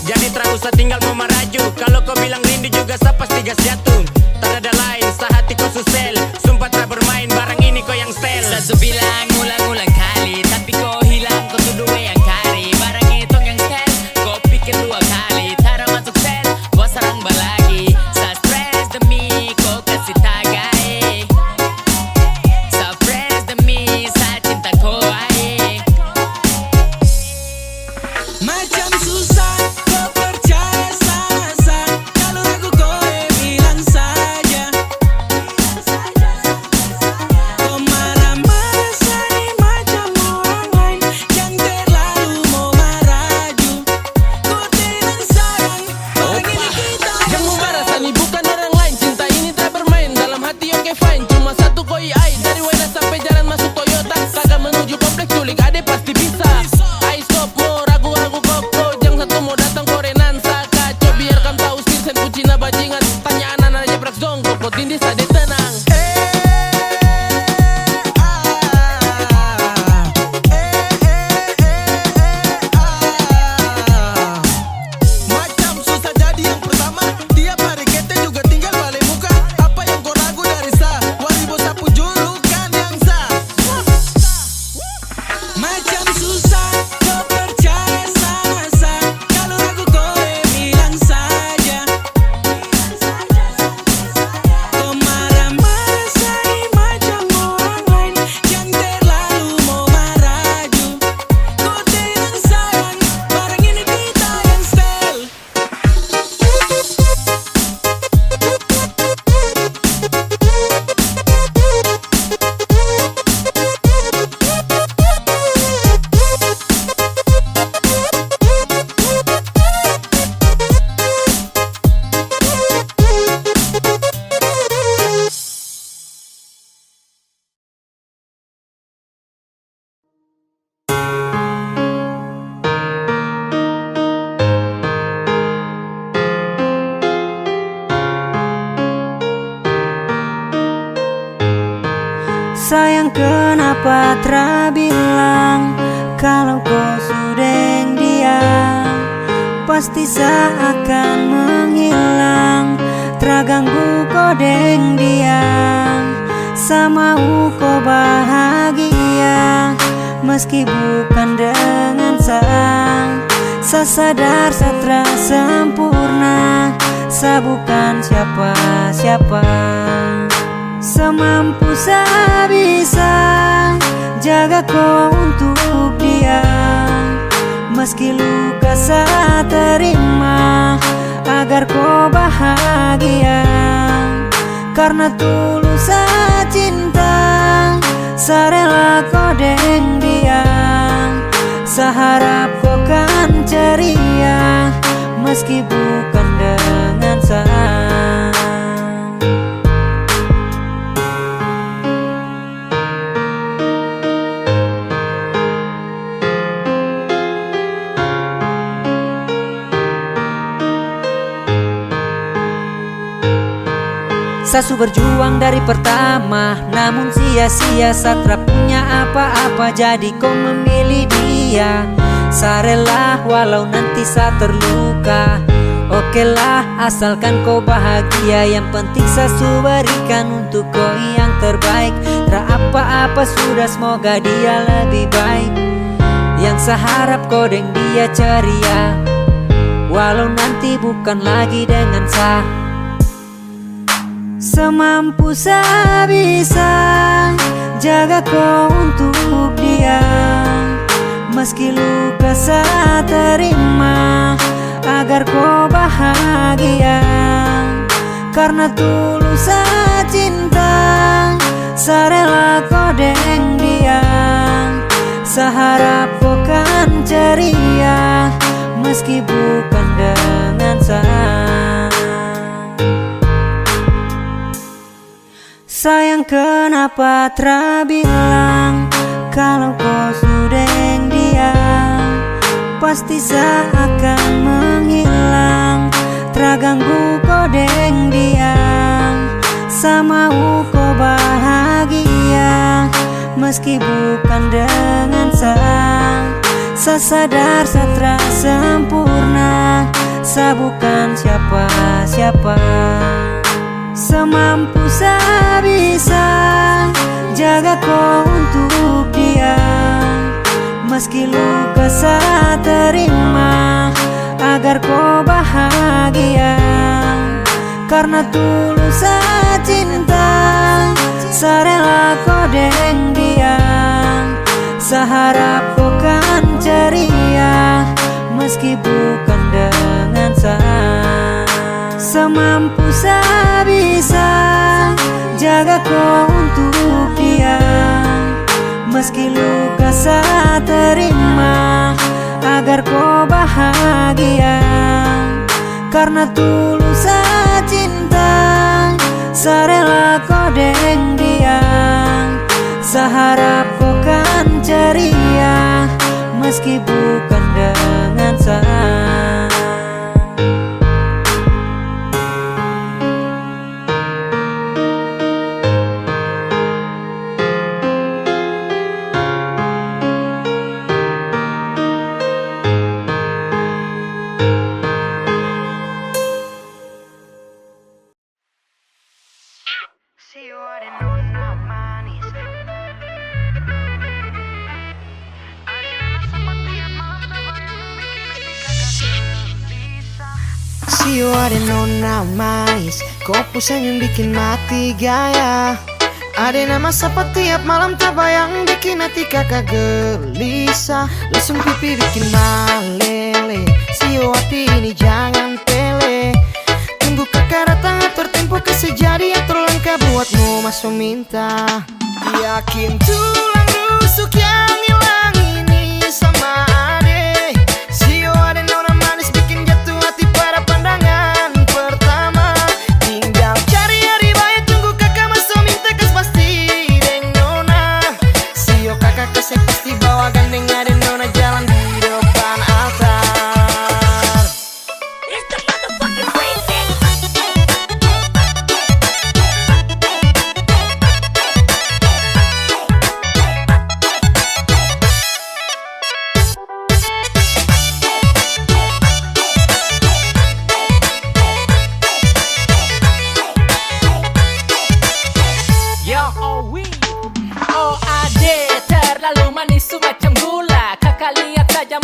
Jadi terang usah tinggal mau maraju. Kalau kau bilang rindu juga saya pasti gas jatuh. Tak ada lain, sehati kau susel. Sumpah tak bermain, barang ini kau yang stel. Saya su bilang ulang-ulang kali, tapi kau hilang, kau tuduh yang kari. Barang itu yang sel, kau pikir dua kali. Tara masuk sel, gua serang balagi. Saya stress demi kau kasih tagai. Saya stress demi saya cinta kau ay. Macam susah kau percaya sama. Kalau ragu kau bilang saja. Kau marah-marah sani macam orang lain yang terlalu mau maraju. Kau tenang sayang, orang ini kita Yang yang membara sani bukan orang lain. Cinta ini tak bermain, dalam hati oke fine. Cuma satu koi ai, dari Wena sampai jalan masuk Toyota. Kagak menuju kompleks culik, ade pasti bisa. I stop, mau ragu-ragu koko. Sayang kenapa terbilang kalau kau sudah dia pasti seakan menghilang, terganggu kau deng dia. Sama kau bahagia meski bukan dengan sang. Sa sadar satra sempurna, sa bukan siapa-siapa. Semampu sa bisa jaga kau untuk dia, meski luka sa terima agar kau bahagia. Karena tulus sa cinta, sa rela kau deng dia. Sa harap kau kan ceria meski bukan dengan sa. Sasu berjuang dari pertama, namun sia-sia. Satra punya apa-apa, jadi kau memilih dia. Sa rela walau nanti sa terluka, oke lah asalkan kau bahagia. Yang penting sasu berikan untuk kau yang terbaik. Tra apa-apa sudah, semoga dia lebih baik. Yang sa harap kau deng dia ceria, walau nanti bukan lagi dengan sa. Semampu sa bisa jaga kau untuk dia, meski luka sa terima agar kau bahagia. Karena tulus sa cinta, sa rela kau deng dia. Sa harap kau kan ceria meski bukan dengan sa. Sayang kenapa terbilang kalau kau sudah dia pasti seakan menghilang, terganggu kau deng dia. Sama kau bahagia meski bukan dengan sa. Sa sadar satra sempurna, sa bukan siapa-siapa. Semampu sa bisa jaga kau untuk dia, meski luka sa terima agar kau bahagia. Karena tulus sa cinta, sa rela kau deng dia. Sa harap kau kan ceria meski bukan dengan sa. Semampu sa bisa jaga kau untuk dia, meski luka sa terima agar kau bahagia. Karena tulus sa cinta, sa rela kau deng dia. Sa harap kau kan ceria meski bukan dengan sa. Si ada nona manis, kopu senyum bikin mati gaya. Ada nama siapa tiap malam tak bayang, bikin hati kakak gelisah. Langsung pipi bikin malele, si hati ini jangan pele. Tunggu kakak datang atur tempo kesejadian terlengkap buatmu masuk minta. Yakin tulang rusuk yang hilang ini sama ade. Si ada nona manis bikin jatuh hati pada pandangan pertama. Tinggal cari hari baik, tunggu kakak masuk minta kes pasti deng nona. Si kakak kesek pasti bawa gandeng ada nona jalan di depan altar.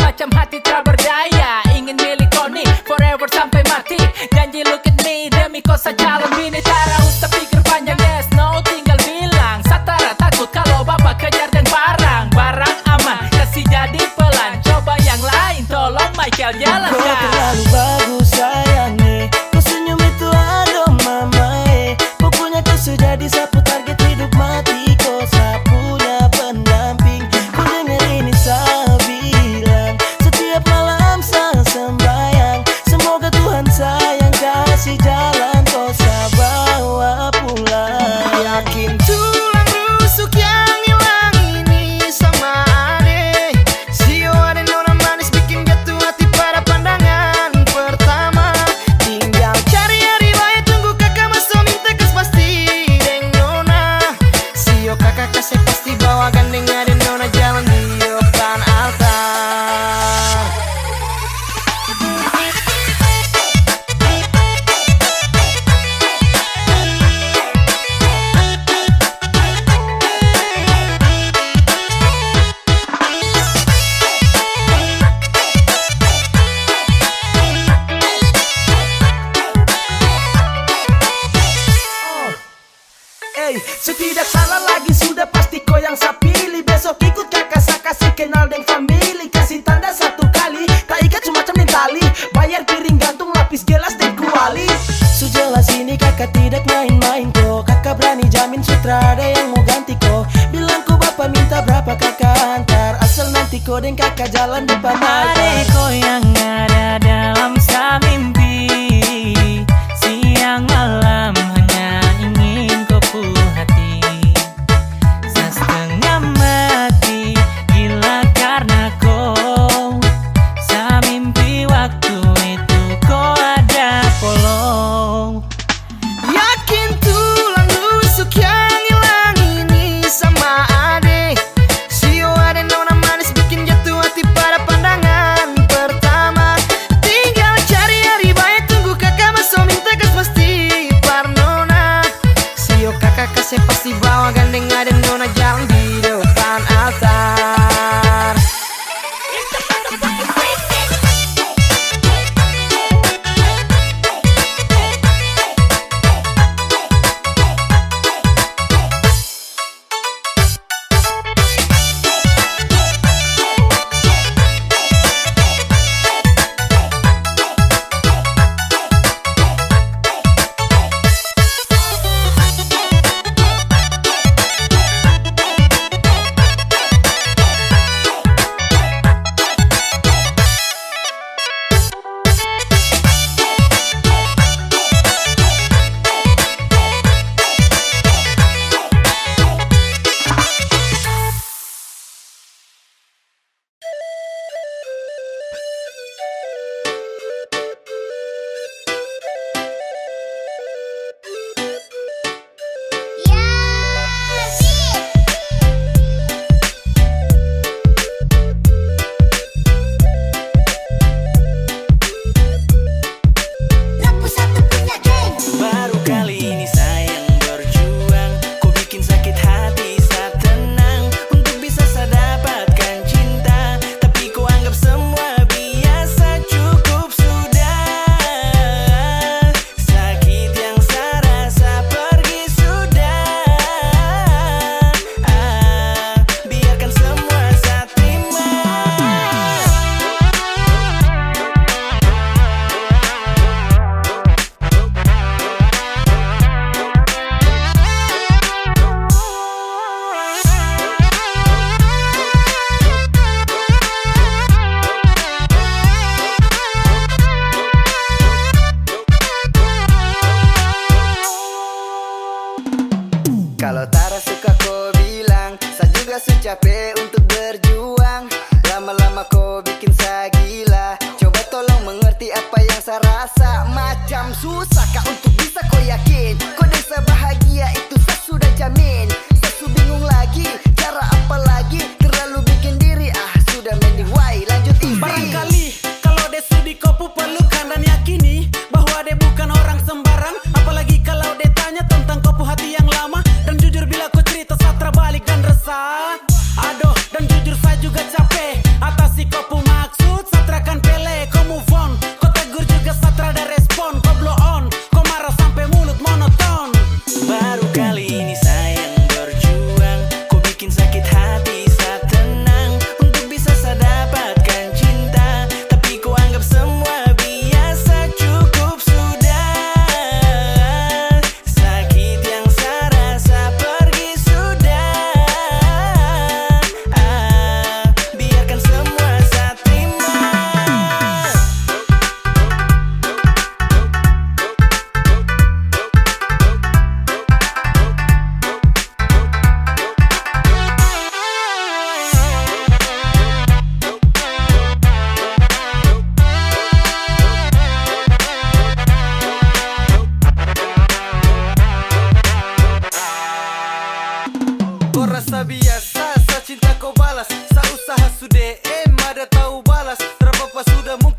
macam hati tak berdaya. Ingin milik kau nih forever sampai mati. Janji look at me demi kau calon bini. Tak usah pikir panjang, yes no, tinggal bilang. Satara takut kalau bapak kejar dan barang. Barang aman, kasih jadi pelan. Coba yang lain, tolong Michael Kau jalankan. terlalu bagus sayang kau senyum itu aduh mama pokoknya kau sudah disapu target hidup mati. Kau sapunya pendamping. Kau dengar ini saya bilang setiap malam saya sembayang. Semoga Tuhan sayang kasih jalan kau saya bawa pulang. Yakin tulang rusuk yang hilang ini sama ade. Sio ada nona manis bikin jatuh hati pada pandangan pertama. Tinggal cari hari raya tunggu kakak masuk minta kes pasti deng nona. Sio kakak kasih pasti bawa gandeng ada nona jalan di depan altar. Setidak salah lagi sudah pasti kau yang saya pilih. Besok ikut kakak saya kasih kenal dengan family. Kasih tanda satu kali, tak ikat semacam tali. Bayar piring gantung lapis gelas dan kuali. Sujelas ini kakak tidak main-main kok. Kakak berani jamin sutra ada yang mau ganti kok. Bilang ku bapak minta berapa kakak antar. Asal nanti kau dan kakak jalan depan altar. Adek kau yang ada dalam samimpi. Siang malam hanya ingin kau punya hati. Saya setengah mati gila karena kau. Saya mimpi waktu itu kau ada polong. Yakin tulang rusuk yang hilang ini sama ade. Sio ada nona manis bikin jatuh hati pada pandangan pertama. Tinggal cari hari baik tunggu kakak masuk minta kas pasti parnona. Sio kakak kasih pasti bawa gandeng ada nona jalan di depan altar. Baru kali ini sayang berjuang. Kau bikin sakit hati saat tenang. Untuk bisa saya dapatkan cinta. Tapi kau anggap semua biasa cukup sudah. Sakit yang saya rasa pergi sudah. Biarkan semua saya terima. Kalau Tara suka kau bilang, saya juga capek untuk berjuang. Lama-lama kau bikin saya gila. Coba tolong mengerti apa yang saya rasa. Macam susah kak untuk bisa kau yakin. Kau dan saya bahagia itu saya sudah jamin. Saya su bingung lagi, cara apa lagi. Terlalu bikin diri sudah mending why lanjut easy. Barangkali kalau dia sudi kau pelukan dan yakini bahwa dia bukan orang sembarang. Apalagi kalau dia tanya tentang kau hati yang lama. Dan jujur bila kau cerita saya terbalik dan resah. Aduh dan jujur saya juga capek atasi kau maksud.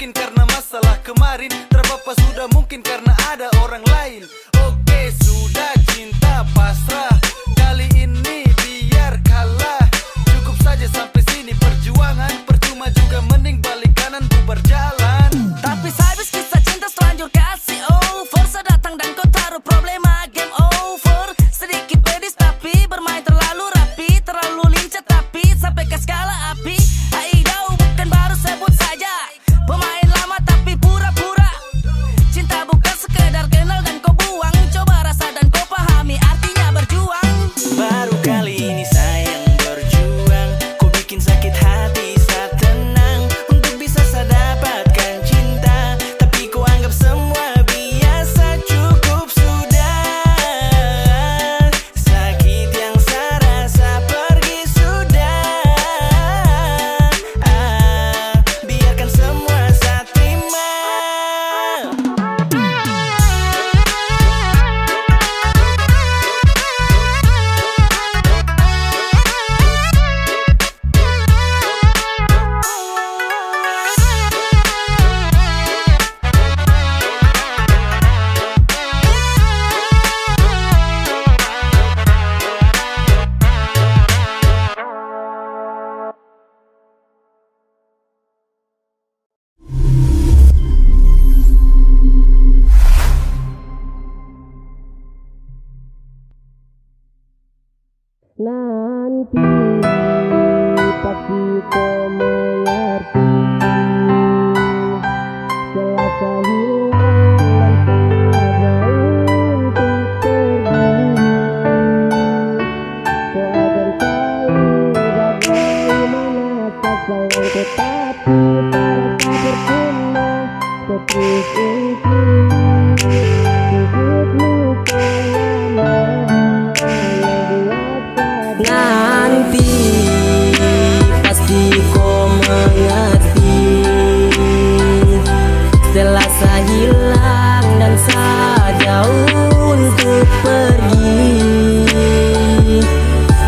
mungkin karena masalah kemarin, terpapa sudah mungkin karena ada orang lain. Oke sudah cinta pasrah, kali ini biar kalah. Cukup saja sampai sini perjuangan, percuma juga mending balik kanan bubar jalan. Tapi sehabis kisah cinta selanjur kasih over, sedatang dan kau taruh problema game over. Sedikit pedis tapi bermain terlalu rapi, terlalu lincah tapi sampai ke skala api. Aidau bukan baru sebut saja, pemain lama tapi pura-pura. Cinta bukan sekedar kenal dan kau buang, coba rasa dan kau pahami artinya berjuang. Baru kali ini sayang berjuang, kau bikin sakit hati saat tenang. Untuk bisa saya dapatkan cinta, tapi kau anggap semua biasa. Cukup sudah, sakit yang saya rasa pergi sudah. Biarkan semua saya terima. Nanti pasti kau mengerti, setelah kau hilang dan saya jauh untuk pergi,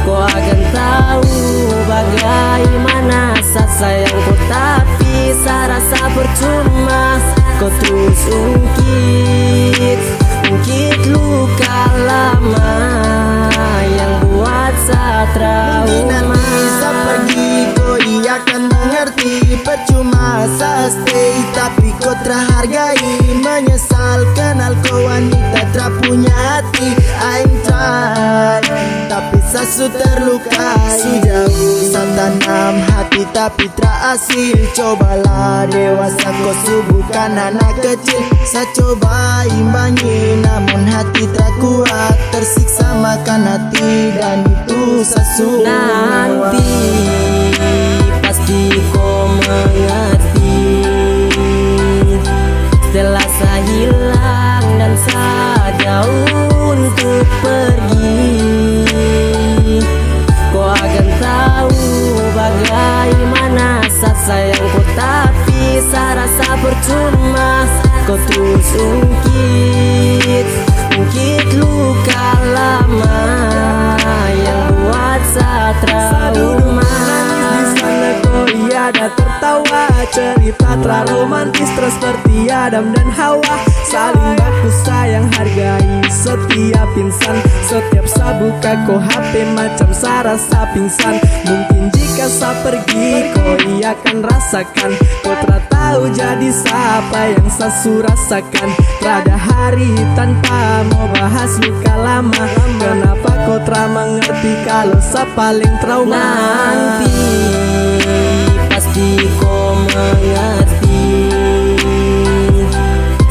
kau akan tahu bagaimana saat sayangku, tapi saya rasa percuma. Kau terus ungkit luka lama yang buat saya trauma. Bisa pergi, kau ia akan mengerti. Percuma saya stay, tapi kau terhargai. Menyesal kenal kau wanita tak punya hati. I'm try, tapi saya terlukai. Sejauh saya tanam hati tapi terhasil. Cobalah dewasa, kau bukan anak kecil. Saya coba imbangi, namun hati tak kuat. Tersiksa makan hati dan itu sesuatu. Nanti pasti kau mengerti, setelah saya hilang dan saya jauh untuk pergi, kau akan tahu bagaimana saat sayangku, tapi saya rasa percuma. Kau terus ungkit luka lama yang buat saya trauma. Di sana kau ada tertawa, cerita terlalu romantis terus seperti Adam dan Hawa. Saling baku sayang hargai setiap insan. Setiap saya buka kau HP macam saya rasa pingsan. Mungkin jika saya pergi kau ia akan rasakan. Kau tak tahu jadi siapa yang saya rasakan. Rada hari tanpa mau bahas luka lama. Kenapa kau tak mengerti kalau saya paling trauma. Nanti pasti kau mengerti,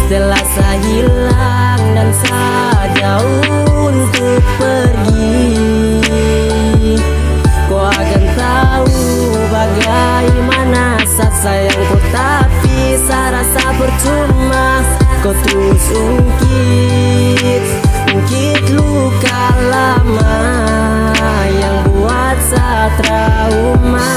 setelah saya hilang dan saya jauh untuk pergi, kau akan tahu bagaimana saat sayangku, tapi saya rasa percuma. Kau terus ungkit luka lama yang buat saya trauma.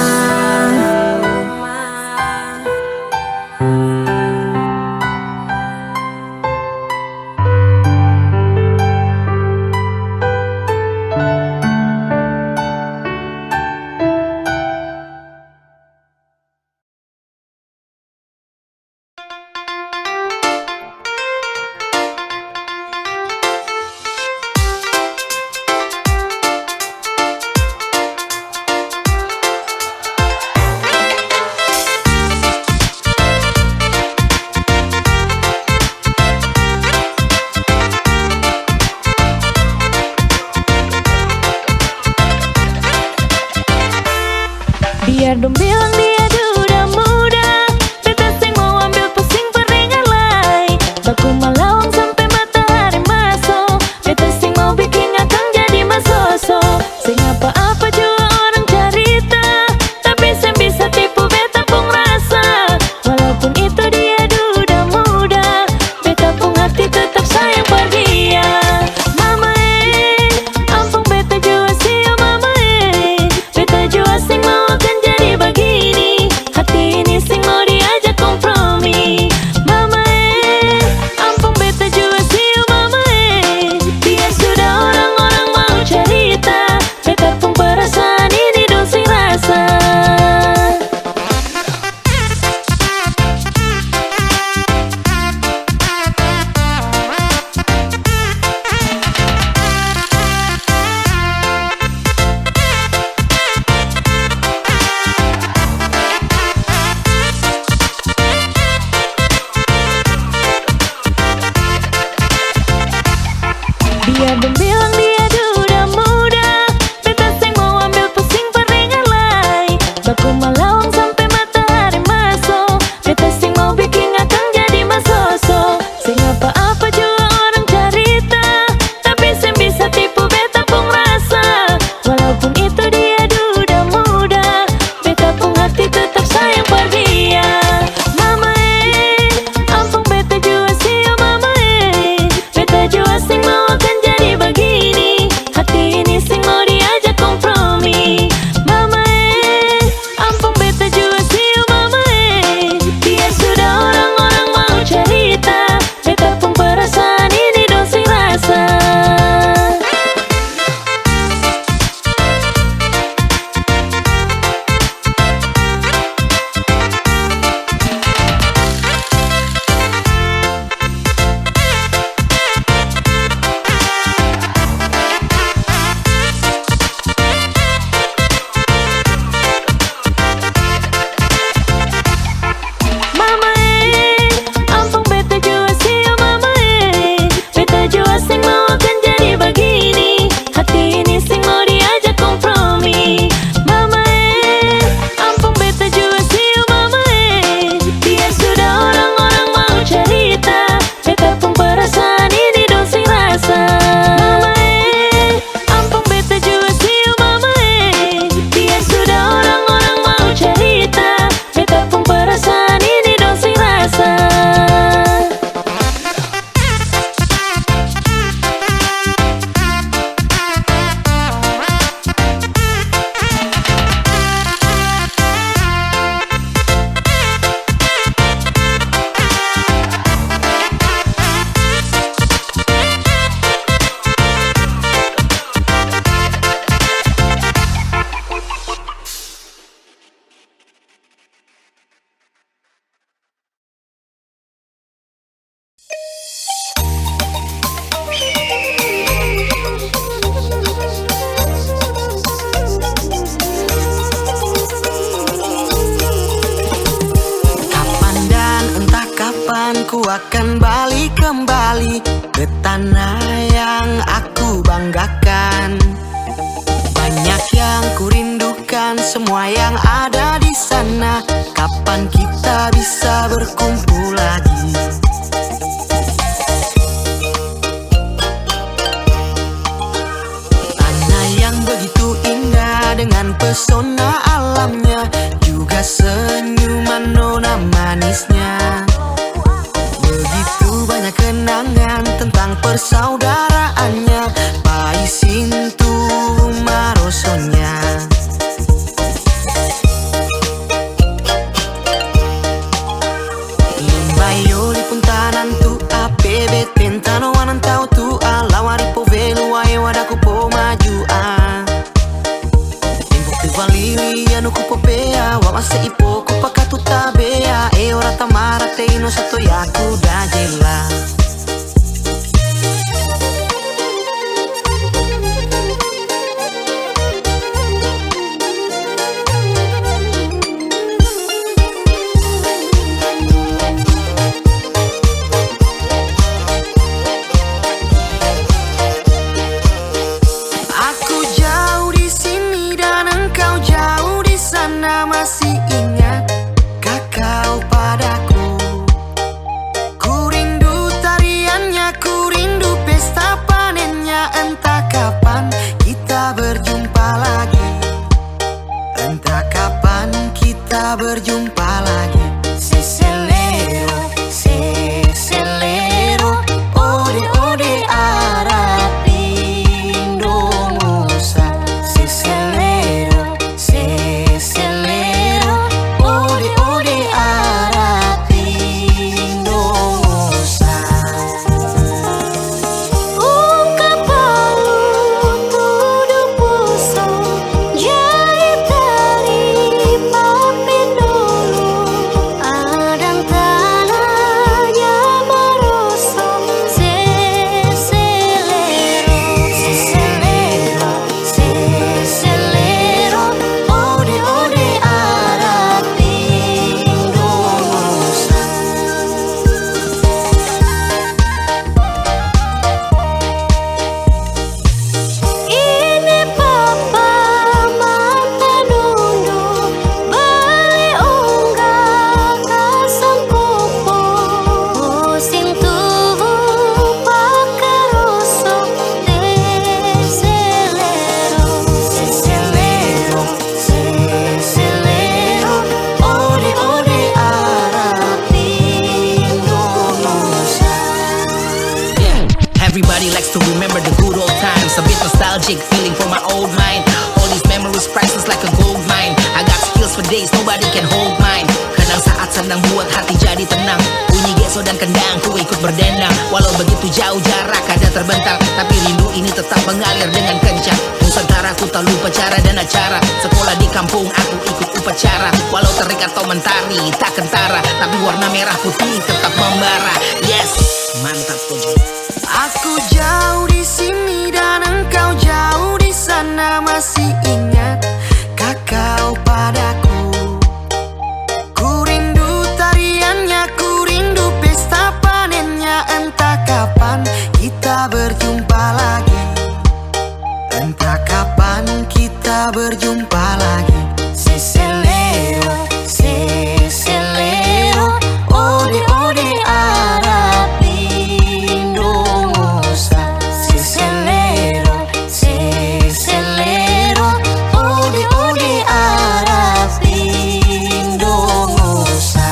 Aku akan balik kembali ke tanah yang aku banggakan. Banyak yang kurindukan, semua yang ada di sana. Kapan kita bisa berkumpul lagi? Tanah yang begitu indah dengan pesona alamnya, juga senyuman nona manisnya. Begitu banyak kenangan tentang persaudaraannya, Pai Sintu Marosonya. Limbayo di puntanan tu APB tentano wanan tau tu alawari po velu wae wadaku po maju Tempo tu valili anu ku popea wa mase ipo ku pakatu tabea e ora tamara te ino sato yaku da jela. Aku jauh di sini dan engkau jauh di sana, masih ingat kau padaku. Ku rindu tariannya, ku rindu pesta panennya. Entah kapan kita berjumpa lagi, entah kapan kita berjumpa lagi. Si selero, ode ode Arapindo Musa. Si selero, ode ode Arapindo Musa. Ungkapalu tudo puso, jahit dari papindolo. Adang tanahnya merosot, selero, ode ode Arapindo Musa. Ini papa mata nundo, bali unggah kasang kopo. Pusing tubuh pakaroso, selero, ode ode Arapindo Musa. Everybody likes to remember the good old times. A bit nostalgic, feeling for my old mind. All these memories priceless like a gold mine. I got skills for days, nobody can hold mine. Kadang saat senang buat hati jadi tenang. Bunyi geso dan kendang, ku ikut berdenang. Walau begitu jauh jarak ada terbentang, tapi rindu ini tetap mengalir dengan kencang. Nusantara ku tak lupa cara dan acara. Sekolah di kampung aku ikut upacara. Walau terikat atau mentari tak kentara, tapi warna merah putih tetap membara. Yes, mantap tuh. Aku jauh di sini dan engkau jauh di sana, masih ingat kau padaku. Ku rindu tariannya, ku rindu pesta panennya. Entah kapan kita berjumpa lagi, entah kapan kita berjumpa lagi. Si selero, ode ode Arapindo Musa. Si selero, ode ode Arapindo Musa.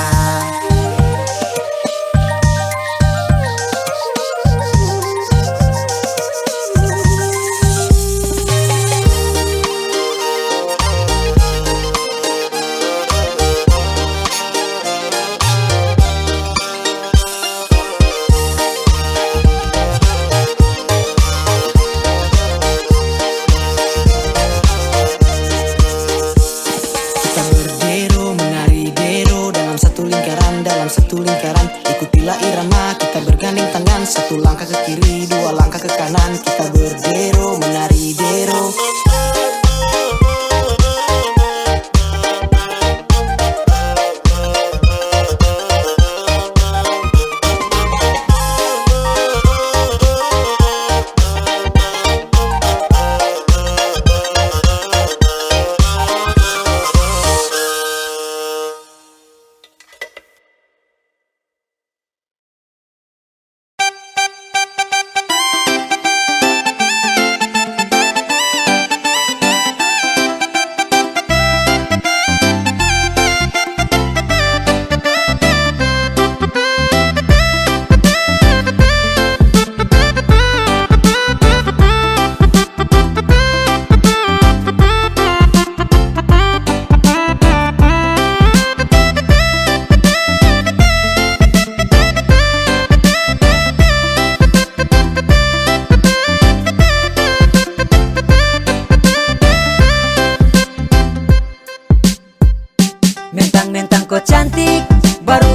Kita berdero, menari dero dalam satu lingkaran. Ikutilah irama, kita bergandeng tangan. Satu langkah ke kiri, dua langkah ke kanan. Kita berdero, menari dero.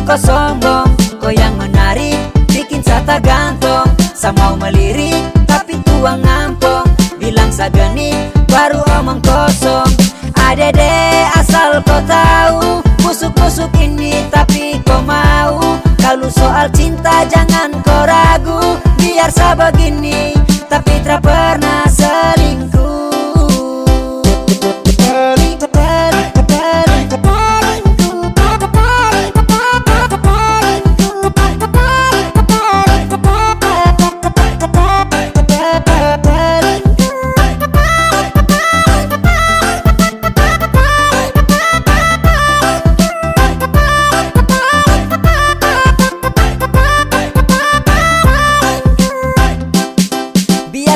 kau sombong, kau yang menarik, bikin sata gantong. Sa mau melirik, tapi tuang ngampong. Bilang sa genit, baru omong kosong. Adede asal kau tahu, busuk-busuk ini tapi kau mau. Kalau soal cinta jangan kau ragu, biar sa begini, tapi tak pernah selingkuh.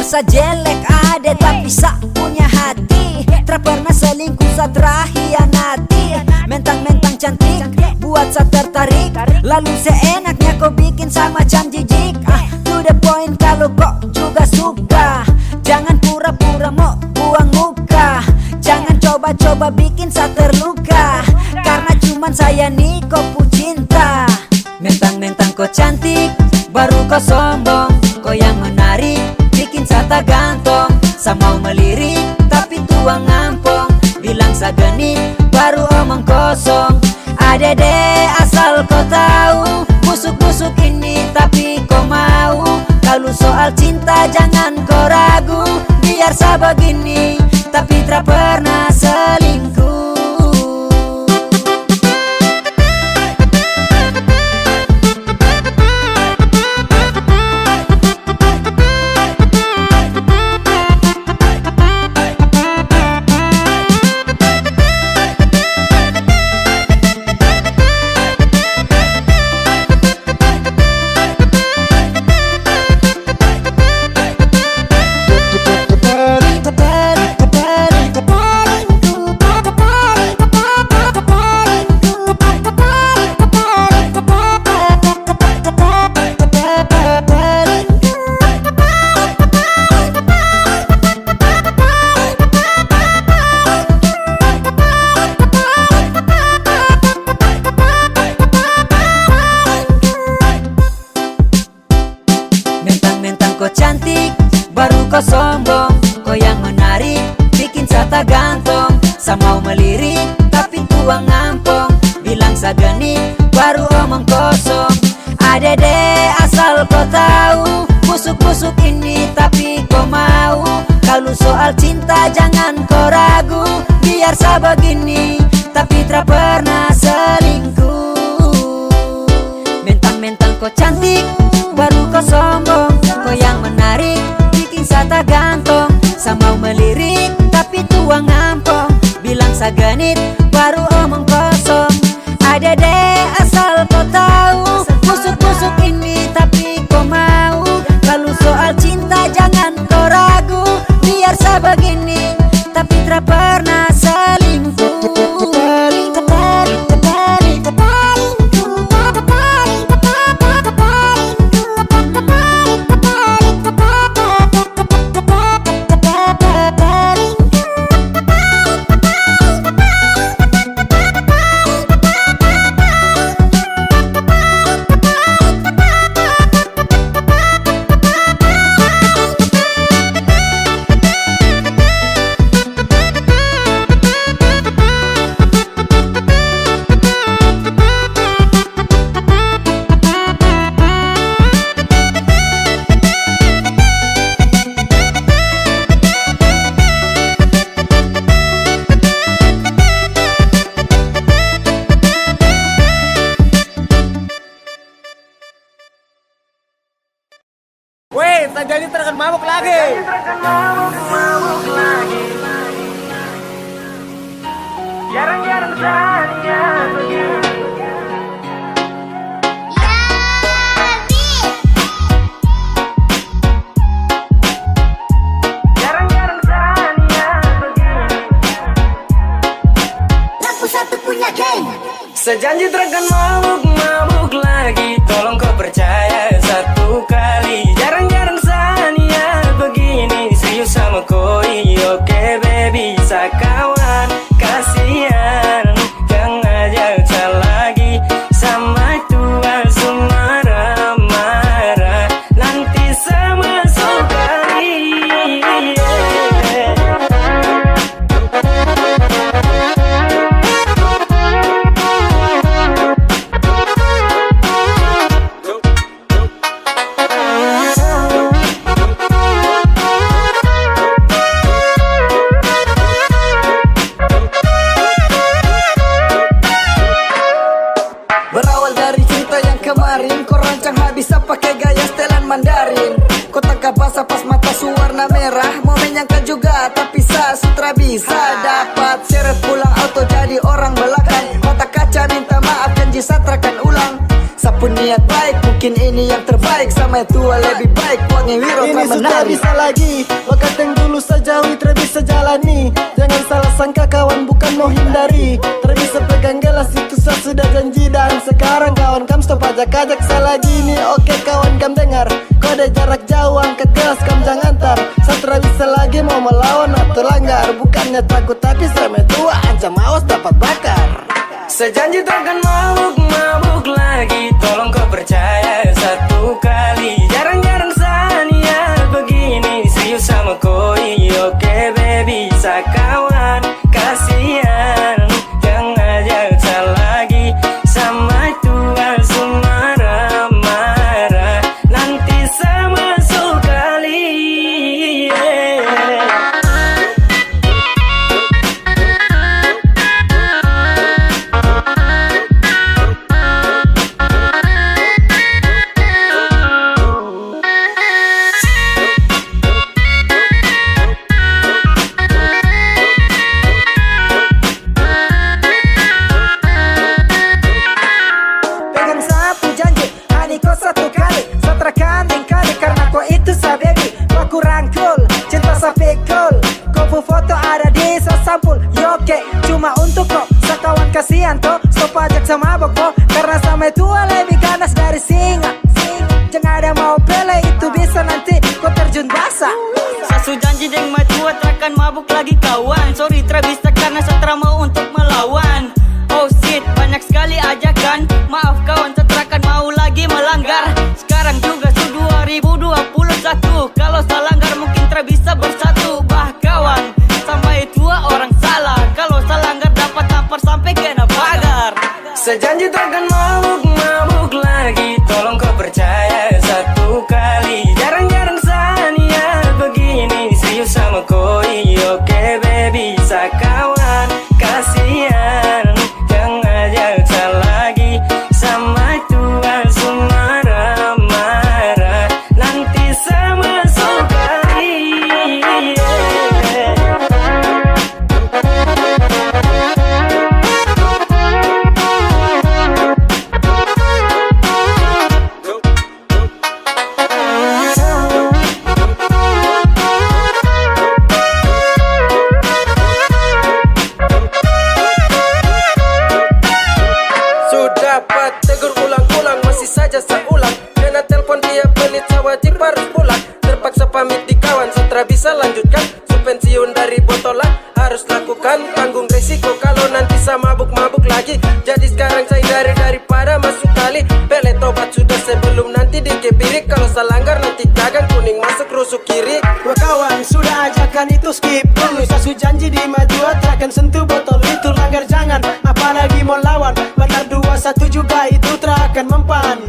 Sa jelek ada tapi sa punya hati, tak pernah selingkuh sa terhianati. Mentang-mentang cantik buat sa tertarik, lalu seenaknya kau bikin sa macam jijik. To the point kalau kau juga suka, jangan pura-pura mau buang muka. Jangan coba-coba bikin sa terluka, karena cuman saya nih kau pu cinta. Mentang-mentang kau cantik, baru kau sombong, kau yang menarik, bikin sata gantong. Sa mau melirik, tapi tuang ngampong. Bilang sa genit, baru omong kosong. Adede asal kau tahu, busuk-busuk ini tapi kau mau. Kalau soal cinta jangan kau ragu, biar sa begini, tapi tak pernah selingkuh. Mentang-mentang kau cantik, baru kau sombong, kau yang menarik, bikin sata gantong. Sa mau melirik, tapi tuang ngampong. Bilang sa genit, baru omong kosong. Adede asal kau tahu, busuk-busuk ini tapi kau mau. Kalau soal cinta jangan kau ragu, biar sa begini, tapi tak pernah selingkuh. Mentang-mentang kau cantik, baru kau sombong, kau yang menarik, bikin sata gantong. Sa mau melirik, tapi tuang ngampong. Bilang sa genit, baru omong kosong. Adede asal kau tahu, busuk-busuk ini tapi kau mau. Kalau soal cinta jangan kau ragu, biar sa begini, tapi tak pernah selingkuh. Weh, tak jadi terkan mabuk lagi. Jarang-jarang saja begini. Jarang-jarang saja begini. Lampu satu punya geng. Sejanji terkan mabuk lagi, tolong kau percaya satu kali. Jarang-jarang Sania begini, serius sama koi. Oke baby, sakawan, kasihan, yang ngajak salah. kemarin kau rancang habis pakai gaya setelan Mandarin. Kau tangkap basah pas mata warna merah. Mau menyangka juga tapi sutra bisa dapat seret pulang auto jadi orang belakang. Mata kaca minta maaf janji satrakan ulang. Sapu niat baik mungkin ini yang terbaik. Sama tua lebih baik Wangi Wiro ini sudah bisa lagi. Lokat yang dulu sejauhi bisa jalani. Jangan salah sangka kawan bukan mau hindari. Bisa pegang gelas itu saya sudah janji. Dan sekarang kawan kam stop ajak-ajak saya lagi nih. Oke kawan kam dengar, kode jarak jauh angkat gelas kam jangan tar. Saya bisa lagi mau melawan atau langgar. Bukannya takut tapi saya tua ancam awas dapat bakar. Sejanji takkan mabuk lagi. Tolong kau percaya satu kali. Jarang-jarang saya niat begini. Serius sama koi. Oke baby sakawan. Kasihan yang ngajak saya lagi. Sama tua marah-marah. Nanti sama sekali. Cuma untuk kok, sekawan kasihan toh. Stop ajak sama boko, karena sama tua lebih ganas dari singa. Jangan ada mau pele, itu bisa nanti kau terjun basah. Sasu janji deng matua terakan mabuk lagi kawan. Sorry bisa karena saya mau untuk melawan. Oh shit, banyak sekali ajakan. Maaf kawan, saya mau lagi melanggar. Sekarang juga sudah 2021. Kalau saya langgar mungkin bisa bersatu. Bah kawan, sampai tua orang salah. Kalau saya langgar dapat tampar sampai kena pagar. Sejanji takkan mabuk lagi. Tolong kau percaya satu kali. Jarang-jarang saya niat begini. Serius sama koi. Oke baby sakawan. Kasihan yang ngajak saya lagi. Sama tua marah-marah. Nanti sama sekali. Bisa lanjutkan pensiun dari botolan. Harus lakukan tanggung resiko kalau nanti sama mabuk lagi. Jadi sekarang saya daripada masuk kali. Pele tobat sudah sebelum nanti dikepirik. Kalau selanggar nanti gagang kuning masuk rusuk kiri. Dua kawan sudah ajakan itu skip dulu. Sasu janji di maju akan sentuh botol itu. Langgar jangan apalagi mau lawan. Benar 21 juga itu terakan mempan.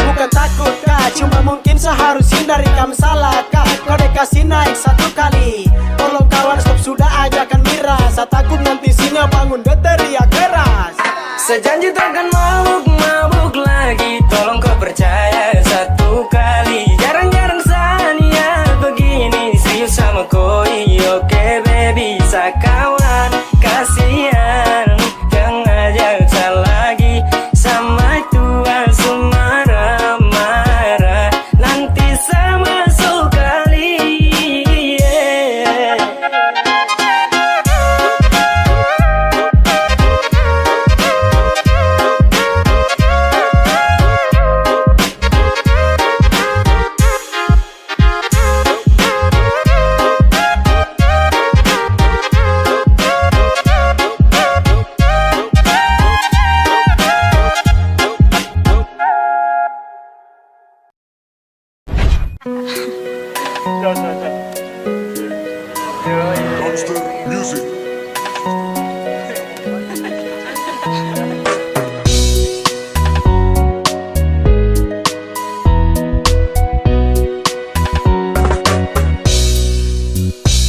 Bukan takut kah, cuma mungkin seharus hindari kam salah kah. Kode kasih naik satu kali. Tolong kawan stop sudah ajakan miras. Saya takut nanti singa bangun dia teriak keras. Sejanji takkan mabuk lagi. Tolong kau percaya satu kali. Jarang-jarang saya niat begini. Serius sama koi. Oke baby sakawan. Kasihan yang ngajak saya lagi. Sama tua marah-marah. Nanti sama sekali.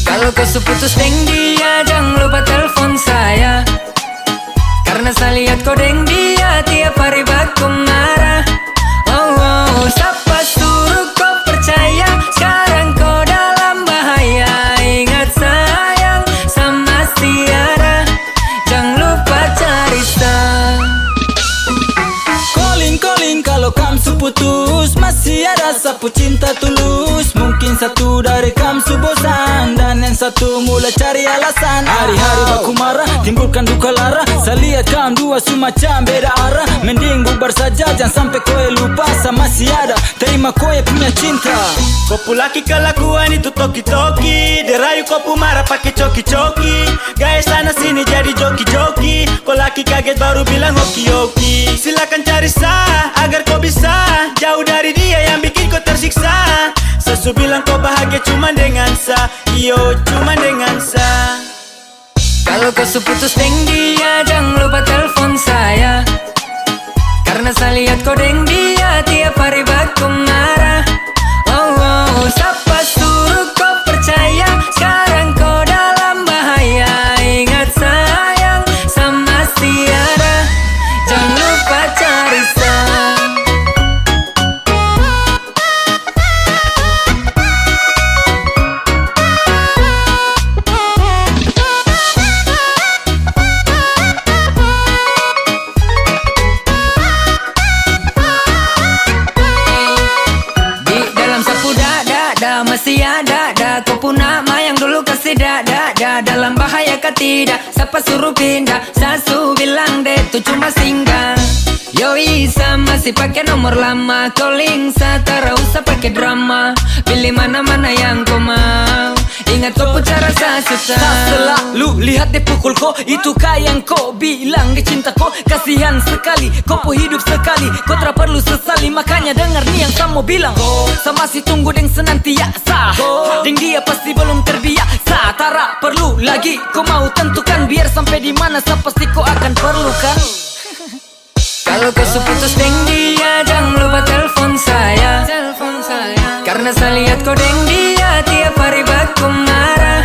Kalau kau seputus deng dia, jangan lupa telepon saya. Karena saya lihat kau deng dia tiap hari baku marah. sapu cinta tulus. Mungkin satu dari kamu bosan, dan yang satu mulai cari alasan. Hari-hari baku marah, timbulkan duka lara. Saya lihat kamu dua semacam beda arah. Mending bubar saja, jangan sampai kowe lupa sama si ada. Terima kowe punya cinta. Kopu laki kelakuan itu toki-toki, derayu kopu marah pakai coki-coki. Gaya sana sini jadi joki-joki. Kau laki kaget baru bilang hoki-hoki. Silakan cari sah agar kau bisa jauh dari dia yang bikin kau tersiksa. Sesu bilang kau bahagia cuma dengan sa, iyo cuma dengan sa. Kalau kau seputus deng dia, jangan lupa telepon saya. Karena saya lihat kau deng dia tiap hari baku marah. Oh, siapa suruh kau percaya? Sekarang kau dalam bahaya. Ingat sayang sama tiada, jangan lupa cari sah. Masih ada, kau pun nama yang dulu kasih dada. Dalam bahaya kah tidak, siapa suruh pindah? Sasu bilang deh itu cuma singgah. Yoi sama masih pakai nomor lama. Calling satara usah pakai drama. Pilih mana-mana yang kau mau. Ingat kau pun cara susah. Tak selalu lihat dia pukul kau. Itu yang kau bilang dia cinta kau. Kasihan sekali, kau pun hidup sekali. Kau tak perlu sesali, makanya dengar nih yang kamu bilang. Kau masih tunggu deng senantiasa. Deng dia pasti belum terbiasa. Tara perlu lagi, kau mau tentukan. Biar sampai di mana saya pasti kau akan perlukan. Kalau kau seputus deng dia, jangan lupa telepon saya. Karena saya lihat kau deng dia tiap hari baku marah.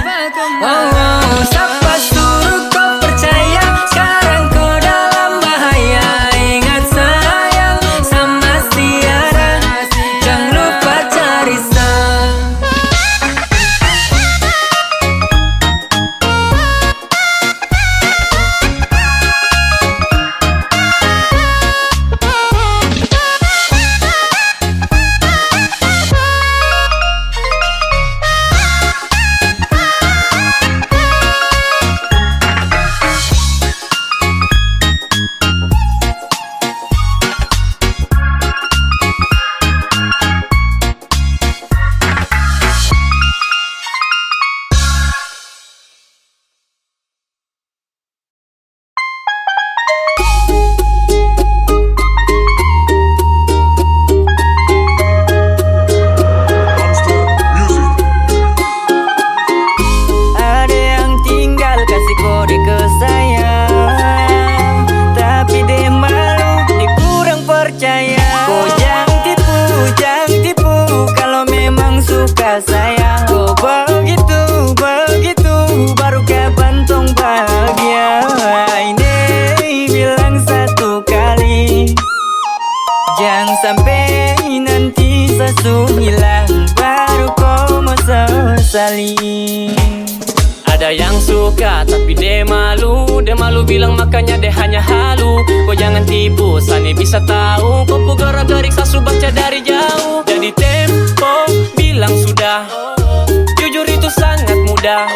Oh, siapa suruh kau percaya? Sekarang kau dalam bahaya. Ingat sayang sama tiada, jangan lupa cari sah. Sayang, kau begitu baru kau bantong bahagia. Ini bilang satu kali, jangan sampai nanti sesu hilang, baru kau mau sesali. Ada yang suka tapi dia malu bilang makanya dia hanya halu. Kau jangan tipu, Sani bisa tahu. Kau gara-garik sasu baca dari jauh. Jadi tempo bilang sudah, jujur itu sangat mudah.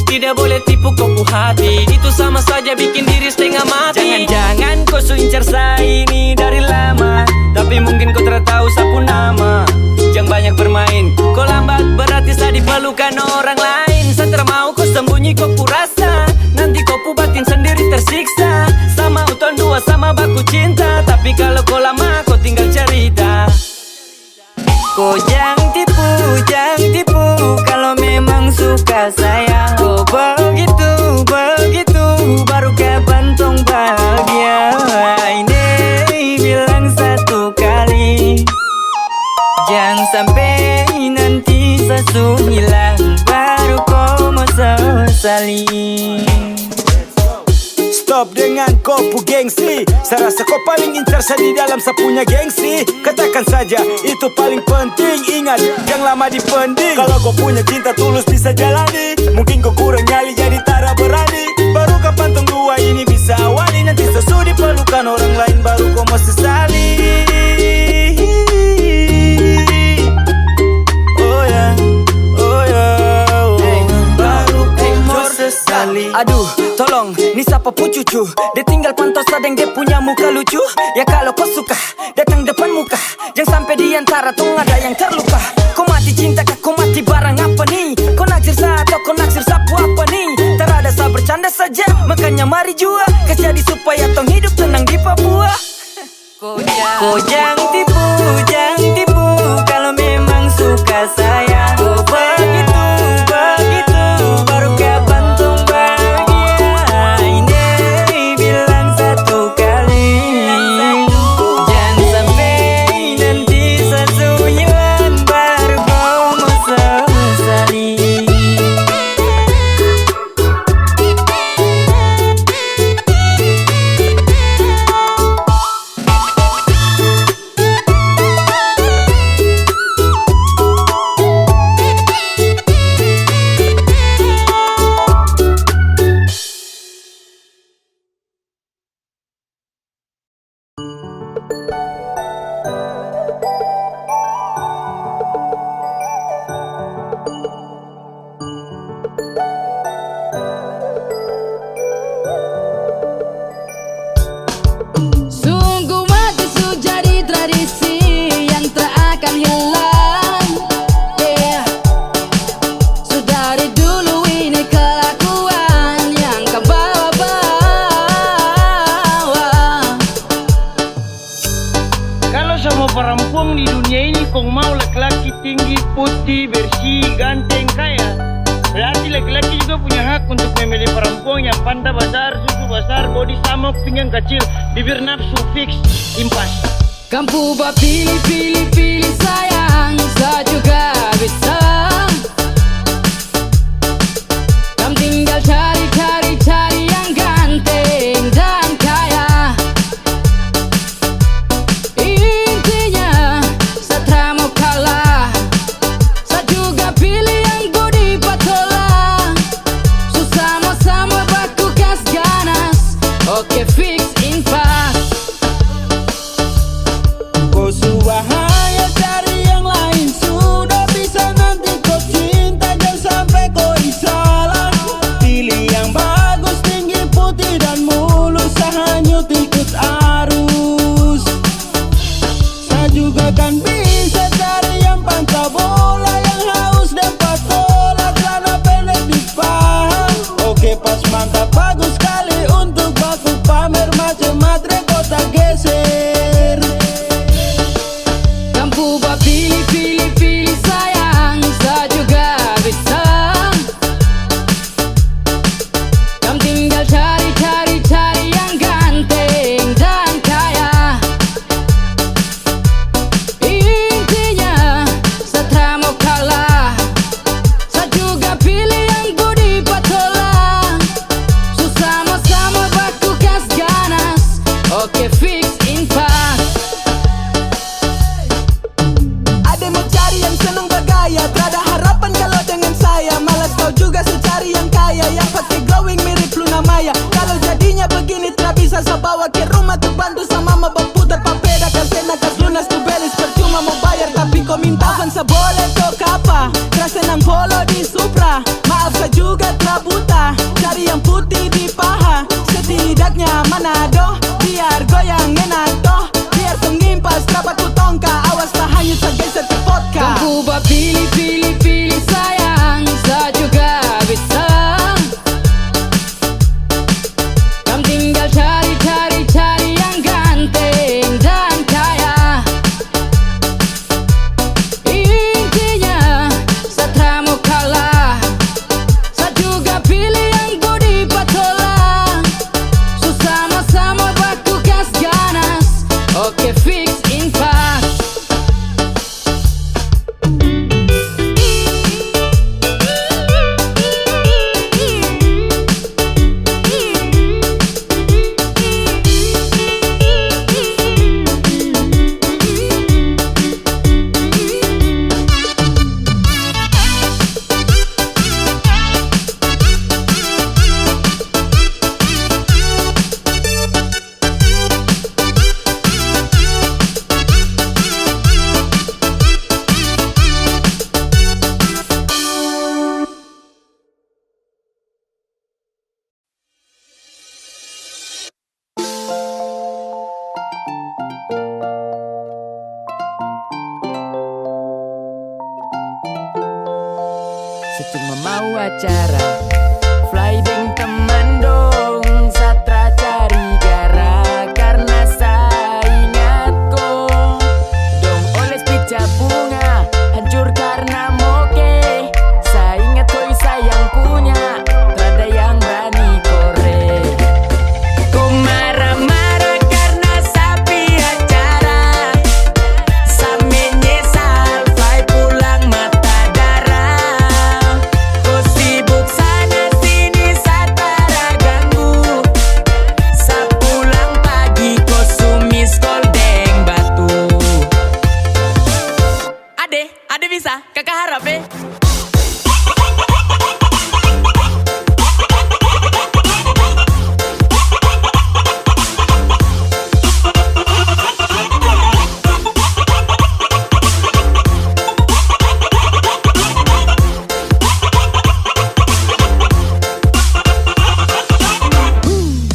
Tidak boleh tipu kopu hati, itu sama saja bikin diri setengah mati. Jangan-jangan kau incar saya ini dari lama, tapi mungkin kau tak tahu sapu nama. Jangan banyak bermain, kau lambat berarti saya diperlukan orang lain. Saya tak mau kau sembunyi kopu rasa, nanti kopu batin sendiri tersiksa. Sama uton dua sama baku cinta, tapi kalau kau lama kau tinggal cerita. Kau jangan tipu, kalau memang suka sayang. Kau begitu baru kau bantong bahagia. Ini bilang satu kali, jangan sampai nanti sesu hilang, baru kau mau sesali. Stop dengan kopu gengsi. Saya rasa kau paling incar saya di dalam saya punya gengsi. Katakan saja itu paling penting. Ingat jangan lama dipending. Kalau kau punya cinta tulus bisa jalani. Mungkin kau kurang nyali jadi tak berani. Baru kapan tong dua ini bisa awali. Nanti sesu diperlukan orang lain baru kau mau sesali. siapapun cucu. Dia tinggal pantau sadeng dia punya muka lucu. Ya kalau kau suka, datang depan muka. Jangan sampai di antara tuh ada yang terluka. Kau mati cinta kah, kau mati barang apa nih? Kau naksir saya atau kau naksir sapu apa nih? Tak ada saya bercanda saja, makanya mari jua. Kasih jadi supaya tong hidup tenang di Papua. Kau jangan tipu, jangan tipu. Kalau memang suka saya, oh begitu, begitu. Baru kapan tong bahagia? Ini bilang satu kali. Jangan sampai nanti satu hilang baru kau mau sesali. Sungguh mati sudah jadi tradisi yang tak akan hilang. Yeah. Sudah dari dulu ini kelakuan yang kau bawa-bawa. Kalau semua perempuan di dunia ini kau mau laki-laki tinggi, putih, bersih, ganteng, kaya, berarti laki-laki juga punya hak untuk memilih perempuan yang pandai besar, susu besar, body sama, pinggang kecil, bibir nafsu fix, impas. Kamu bah pilih sayang, saya juga bisa. Kamu tinggal cari yang ganteng dan kaya. Intinya saya tak mau kalah. Saya juga pilih yang budi patola. So sama-sama baku gas ganas. Oke fix impas. Kau subahaya cari yang lain, sudah bisa nanti kau cinta, jangan sampai kau salah. Pilih yang bagus, tinggi, putih dan mulus, hanyut ikut arus. Saya juga kan bisa cari yang pantai bola, yang haus dan patola, celana pendek di paha. Oke pas mantap bagus sekali untuk baku pamer, macam matre kota geser. Kamu bah pilih sayang, saya juga bisa. Kamu tinggal cari yang ganteng dan kaya. Intinya saya tak mau kalah. Saya juga pilih yang budi patola. So sama-sama baku gas ganas. Oke fix impas. Ada mau cari yang seneng bergaya, tak ada harapan kalau dengan saya. Malas kau juga secari yang kaya, yang pakai glowing mirip Luna Maya. Kalau jadinya begini tak bisa saya bawa ke rumah tuh bantu sama mama berputar papeda. Kasena kas lunas tuh beres, percuma mau bayar tapi kau minta avansa boleh toh kapa. Terasa nang polo di Supra, maaf saya juga tak buta. Cari yang putih di paha, setidaknya Manado, biar goyang enak toh. Biar tong impas, rapat ku tongka, awas tak hanyut saya geser ke vodka. Kamu bah pilih sayang, saya juga bisa. Kamu tinggal cari yang ganteng dan kaya. Intinya saya tak mau kalah. Saya juga pilih yang budi patola. So sama-sama baku gas ganas. cuma mau acara. Fly deng teman dong, Satra cari gara. Karena saya ingat kau dong oles pica bunga, hancur karena moke. Saya ingat kau sayang punya, terada yang berani kore. Kau marah-marah karena sapi acara. Saya menyesal, fly pulang mata darah. Kau sibuk sana sini, saya tara ganggu. Saya pulang pagi, kau sumis koldeng batu. Ade bisa, kakak harap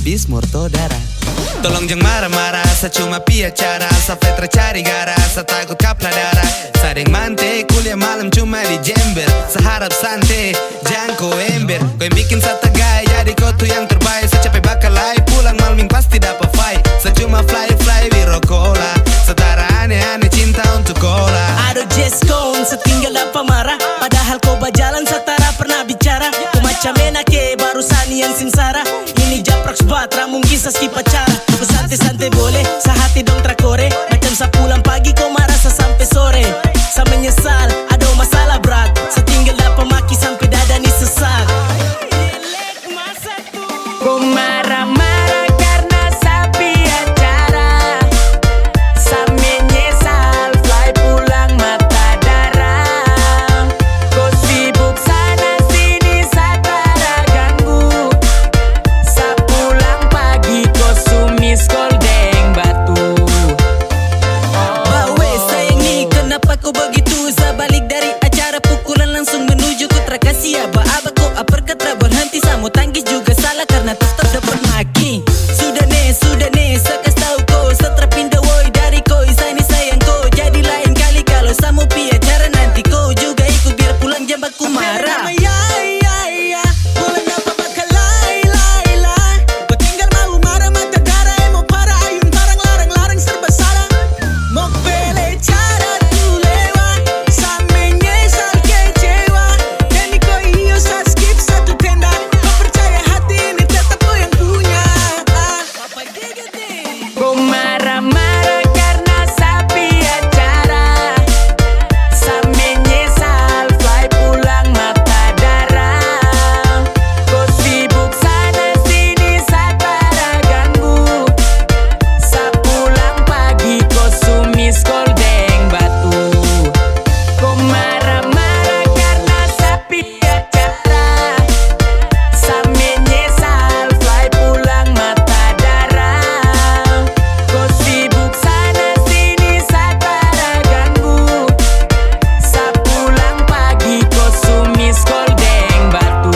Bis morto darah. Tolong jangan marah-marah, saya cuma pi acara. Saya veteran cari gara, saya takut kapla darah. Sering mante, kuliah malam cuma di Jember. Saya harap santai, jangan kau ember. Kau yang bikin saya tegay, jadi kau tuh yang terbaik. Saya capek bakal lai, pulang malam pasti dapat fight. Saya cuma fly biro cola. Setara aneh-aneh cinta untuk cola. Aduh just gone, setinggal apa marah. Padahal kau berjalan setara pernah bicara. Kau macam enake, baru sanian singsara. Ini japrak sebatra, mungkin saski pacara. Kau santai-santai boleh, sehati dong trakore. Macam sa pulang pagi, kau marah sa sampai sore. Sa menyesal, ada masalah berat. Setinggal apa maki sampai dada ni sesak. kau marah-marah karena sapi acara. Saya menyesal, fly pulang mata darah. Kau sibuk sana sini, saya tara ganggu. Saya pulang pagi, kau sumis koldeng batu. Bawe sayang ni, kenapa kau begitu? Saya balik dari acara pukulan langsung menuju ke Trakasi. Aba-aba kau uppercut berhenti. Saya mau tangkis juga salah karena tetap dapat maki. Sudah nih, saya kasih tahu kau. Setelah pindah woi dari kau, saya ni sayang kau. Jadi lain kali kalau saya mau pi acara, nanti kau juga ikut biar pulang jam baku marah. Pulang apa bakal lai. Kau tinggal mau marah mata darah. Mau parah ayun tarang larang serba salah. Mau pele cara tu lewat. Saya menyesal kecewa. Dan kau iyo saya skip satu tenda. Kau percaya hati ini tetap kau yang punya. Apa gigit nih? Kau marah-marah karena sapi acara. Saya menyesal, fly pulang mata darah. Kau sibuk sana sini, saya tara ganggu. Saya pulang pagi, kau sumis koldeng batu. Kau marah-marah karena sapi acara. Saya menyesal, fly pulang mata darah. Kau sibuk sana sini, saya tara ganggu. Saya pulang pagi, kau sumis koldeng batu.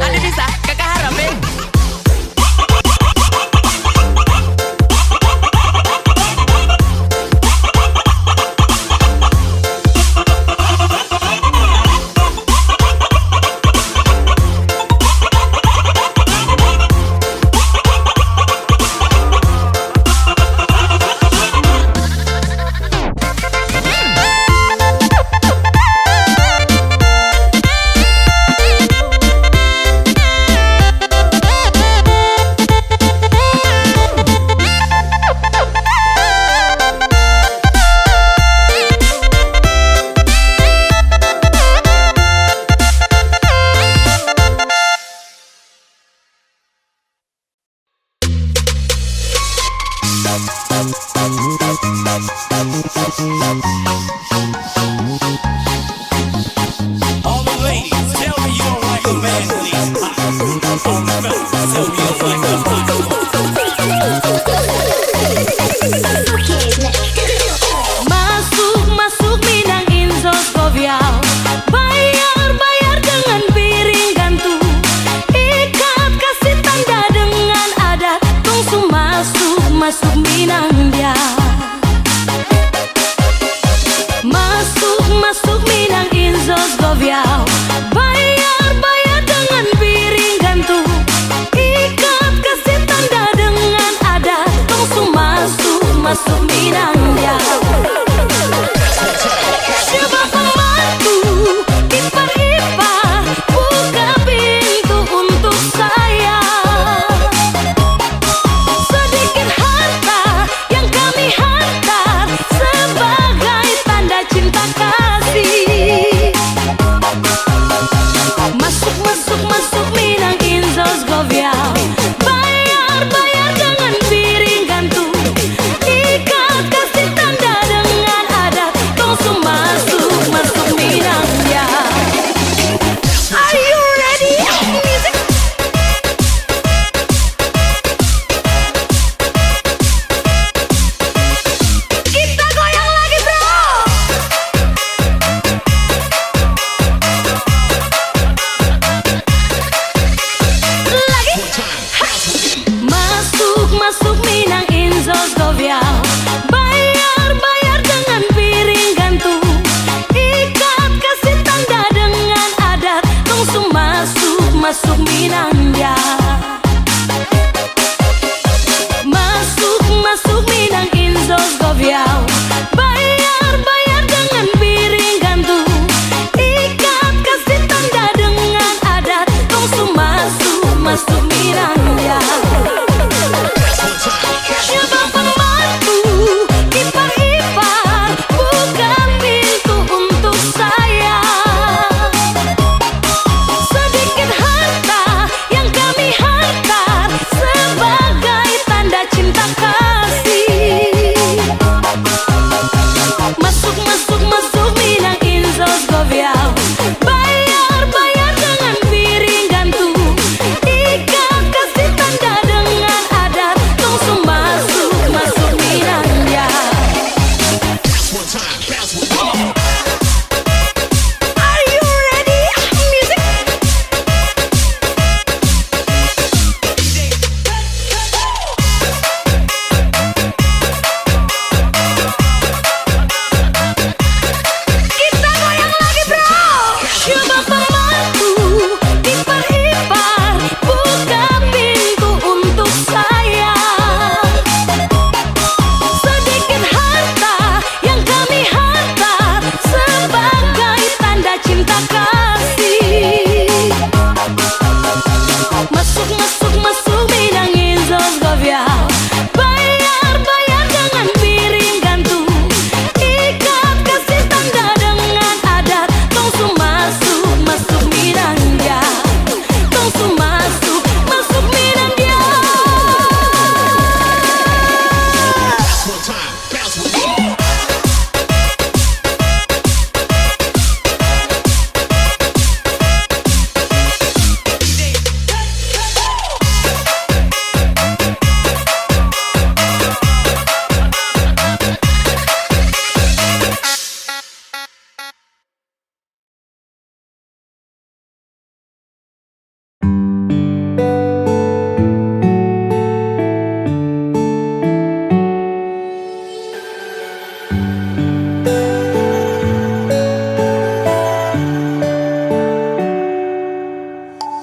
Ade bisa, kakak harap All the ladies, tell me you don't like a man when he's hot. All the fellas, tell me you don't like a hot. Masuk Minang Insos Koviau. Bayar dengan piring gantung. Ikat kasih tanda dengan adat. Tungsu masuk Minang dia. Masuk Minang masuk Minang dia. Coba pembantu ipar-ipar buka pintu untuk saya. Sedikit harta yang kami hantar sebagai tanda cinta kasih. Masuk, masuk, masuk Minang Inzos Govial. Bayar dengan piring gantung. Ikat kasih tanda dengan adat. Langsung masuk, masuk Minang ya. Are you ready? Music. Kita goyang lagi bro. Lagi. Masuk, masuk Minang Inzos Govial. Bayar dengan piring gantung. Ikat kasih tanda dengan adat. Langsung masuk, masuk Minang ya. Masuk, masuk Minang Inzos Govial. Bayar dengan piring gantung. Ikat kasih tanda dengan adat. Langsung masuk, masuk Minang ya. Coba pembantu ipar-ipar buka pintu untuk saya. Sedikit harta yang kami hantar sebagai tanda cinta kasih. Masuk, masuk, masuk Minang Inzos Govial. Bayar dengan piring gantung. Ikat kasih tanda dengan adat. Langsung masuk, masuk Minang ya. Are you ready? Music. Kita goyang lagi bro. Coba pembantu ipar-ipar buka pintu untuk saya. Sedikit harta yang kami hantar sebagai tanda cinta kasih. Masuk, masuk, masuk Minang Inzos Govial. Bayar dengan piring gantung. Ikat kasih tanda dengan adat. Langsung masuk, masuk Minang ya. Langsung masuk, masuk Minang ya.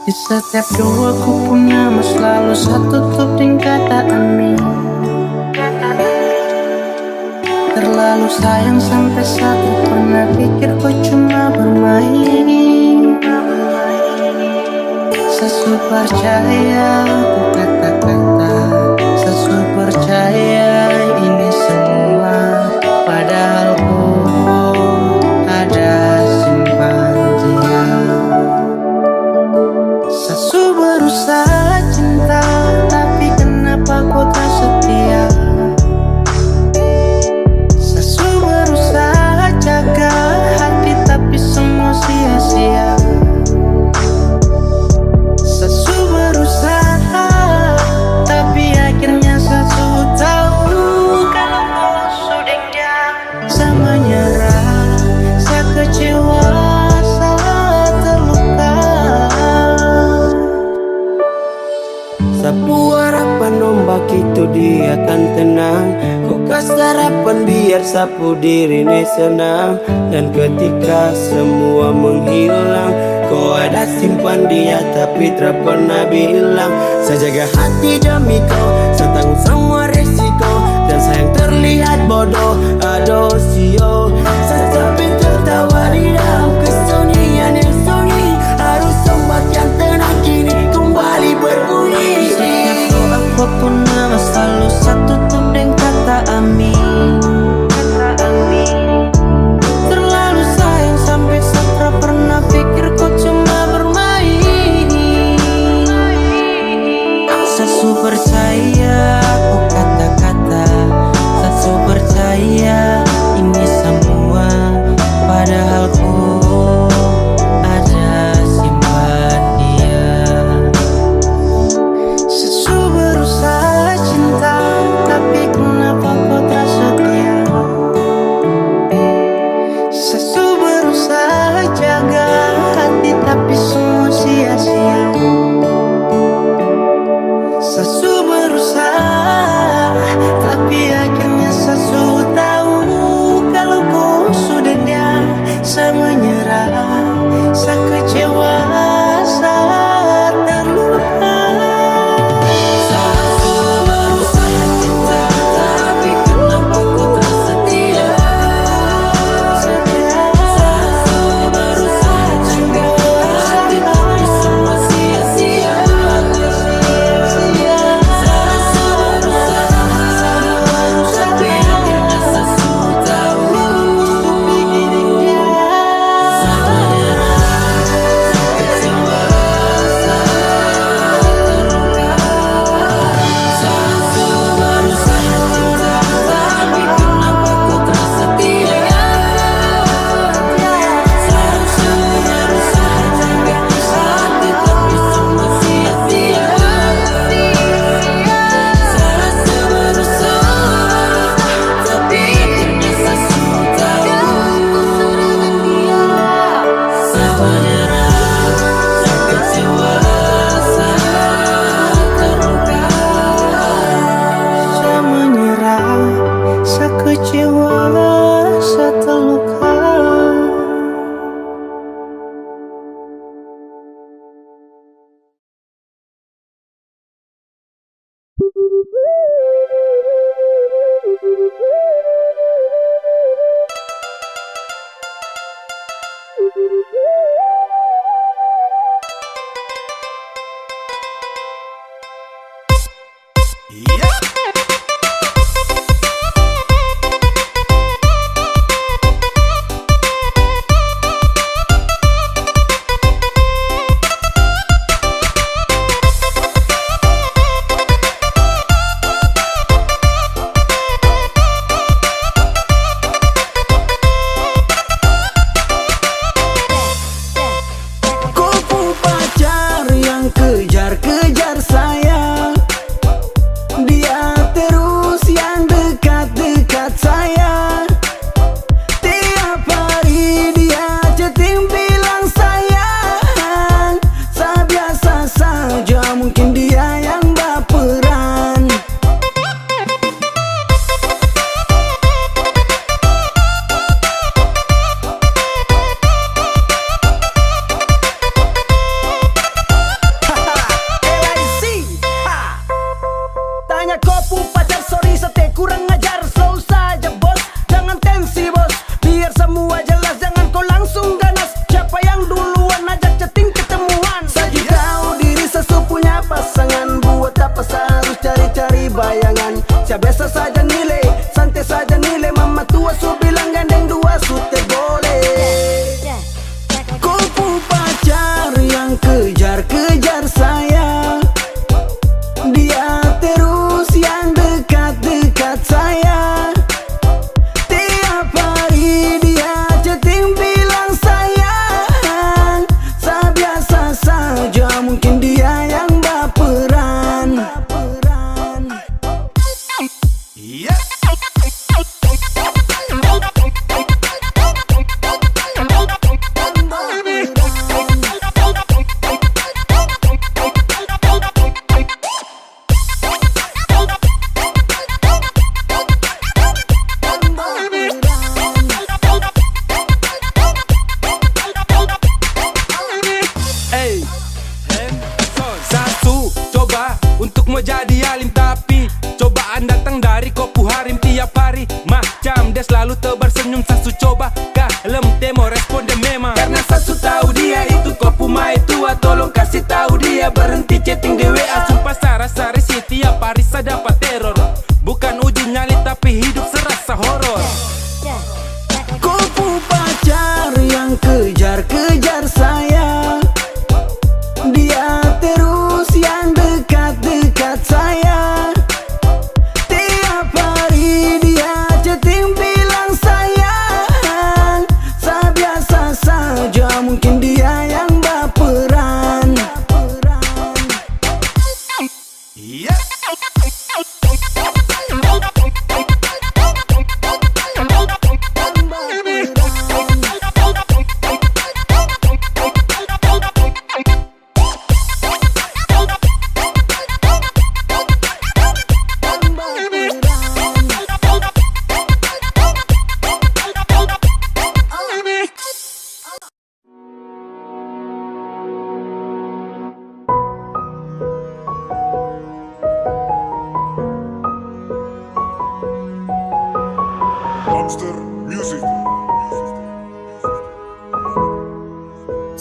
Di setiap doa ku punya mas selalu satu topeng kata amin. Terlalu sayang sampai satu pernah pikir kau cuma bermain. Sesu percaya ku kata-kata, sesu percaya ini semua. Padahal ku ada simpan dia. Sesu berusaha cinta, tapi kenapa kau tak setia? Sesu berusaha jaga hati, tapi semua sia-sia. Sesu berusaha, tapi akhirnya sesu tahu kalau kau sudah dia. Saya menyerah, saya kecewa, saya terluka. Sapu harapan ombak itu dia akan tenang. Kau kasih harapan biar sapu diri ini senang. Dan ketika semua menghilang, kau ada simpan dia tapi tak pernah bilang. Saya jaga hati demi kau, saya tanggung semua resiko. Dan sayang terlihat kecewa rasa terluka. Kupu pacar yang kejar-kejar saya, dia terus yang dekat-dekat saya. Tiap hari dia chatting bilang sayang. Saya biasa saja, mungkin dia yang baperan. Tanya kopu pacar, sorry sete kurang ajar. Slow saja bos, jangan tensi bos. Biar semua jelas, jangan kau langsung ganas. Siapa yang duluan ajak chatting ketemuan. Saya tahu diri sesu punya pasangan. Buat apa saya harus cari-cari bayangan. Saya biasa saja nilai, santai saja nilai. Mama tua su bilang gandeng dua su teh boleh. Kupu pacar yang kejar-kejar saya, dia terus yang dekat-dekat saya. Tiap hari dia chatting bilang sayang. Saya biasa saja, mungkin dia yang baperan. Hey, satu coba untuk mau jadi alim, tapi cobaan datang dari kopu harim tiap hari. Macam dia selalu tebar senyum, sasu coba kalem temo respon dia memang. Karena sasu tahu dia itu kopu mai tua, tolong kasih tahu dia berhenti chatting di WA. Sumpah saya rasa risih tiap hari saya dapat teror. Bukan uji nyali tapi hidup serasa horor. Kupu pacar yang kejar-kejar saya, dia terus yang dekat-dekat saya. Tiap hari dia chatting bilang sayang. Saya biasa saja, mungkin dia yang baperan.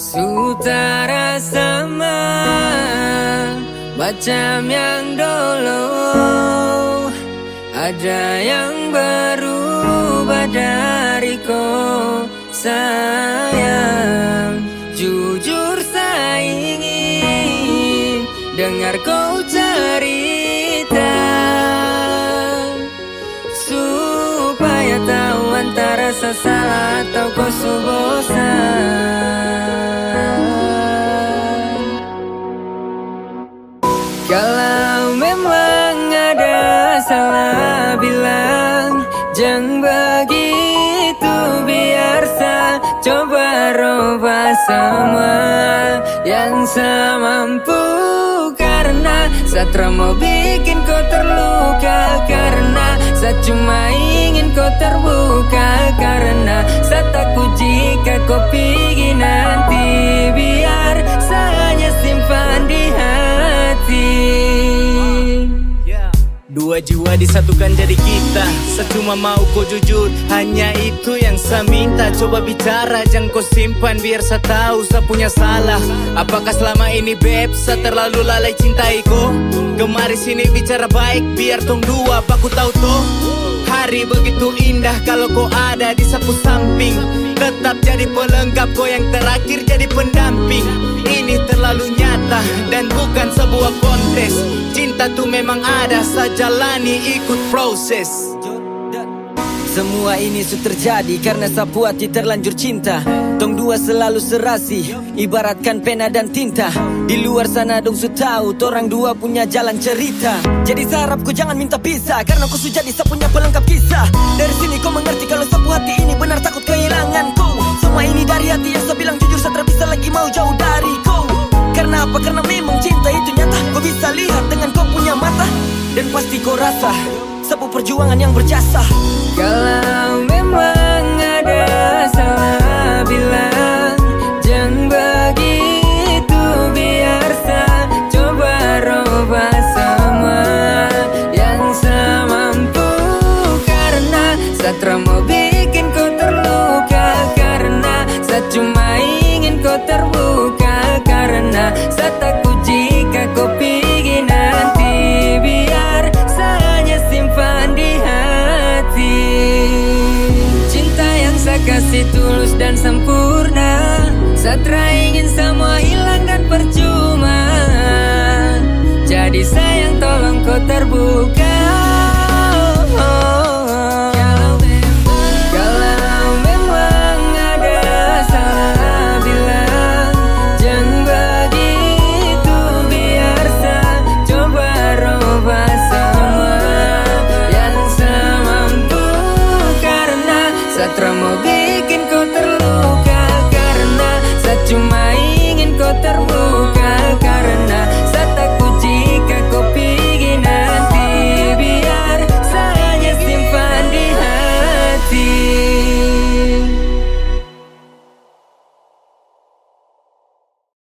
Sutara sama macam yang dulu, ada yang berubah dariku sayang. Jujur saya ingin dengar kau cerita, supaya tahu antara saya salah atau kau bosan. Kalau memang ada salah bilang, jangan begitu, biar saya coba rubah semua yang saya mampu. Karena saya mau bikin kau terluka, karena saya cuma ingin kau kau terbuka, karena saya takut jika kau pergi nanti. Biar saya hanya simpan di hati. Dua jiwa disatukan jadi kita. Saya cuma mau kau jujur, hanya itu yang saya minta. Coba bicara, jangan kau simpan, biar saya tahu saya punya salah. Apakah selama ini beb, saya terlalu lalai cintai kau? Gemari sini bicara baik, biar tong dua baku tahu toh. Hari begitu indah kalau kau ada di sapu samping. Tetap jadi pelengkap, kau yang terakhir jadi pendamping. Ini terlalu nyata dan bukan sebuah kontes. Cinta tuh memang ada, saya jalani ikut proses. Semua ini sudah terjadi karena sapu hati terlanjur cinta. Tong dua selalu serasi, ibaratkan pena dan tinta. Di luar sana dong su tahu, torang dua punya jalan cerita. Jadi saya harap kau jangan minta pisah, karena kau sudah jadi saya punya pelengkap kisah. Dari sini kau mengerti kalau sapu hati ini benar takut kehilangan kau. Semua ini dari hati yang saya bilang jujur, saya tak bisa lagi mau jauh dari kau. Karena apa? Karena memang cinta itu nyata. Kau bisa lihat dengan kau punya mata, dan pasti kau rasa sebuah perjuangan yang berjasa. Kalau memang ada salah bilang, jangan begitu, biar saya coba robah semua yang saya mampu. Karena saya tak mau bikin kau terluka, karena saya cuma ingin kau terbuka, karena saya takut jika kau pergi nanti. Biar saya hanya simpan di hati. Cinta yang saya kasih tulus dan sempurna, saya ingin semua hilang dan percuma. Jadi sayang tolong kau terbuka. Kalau memang ada salah bilang, jangan begitu, biar saya coba robah semua yang saya mampu. Karena saya tak mau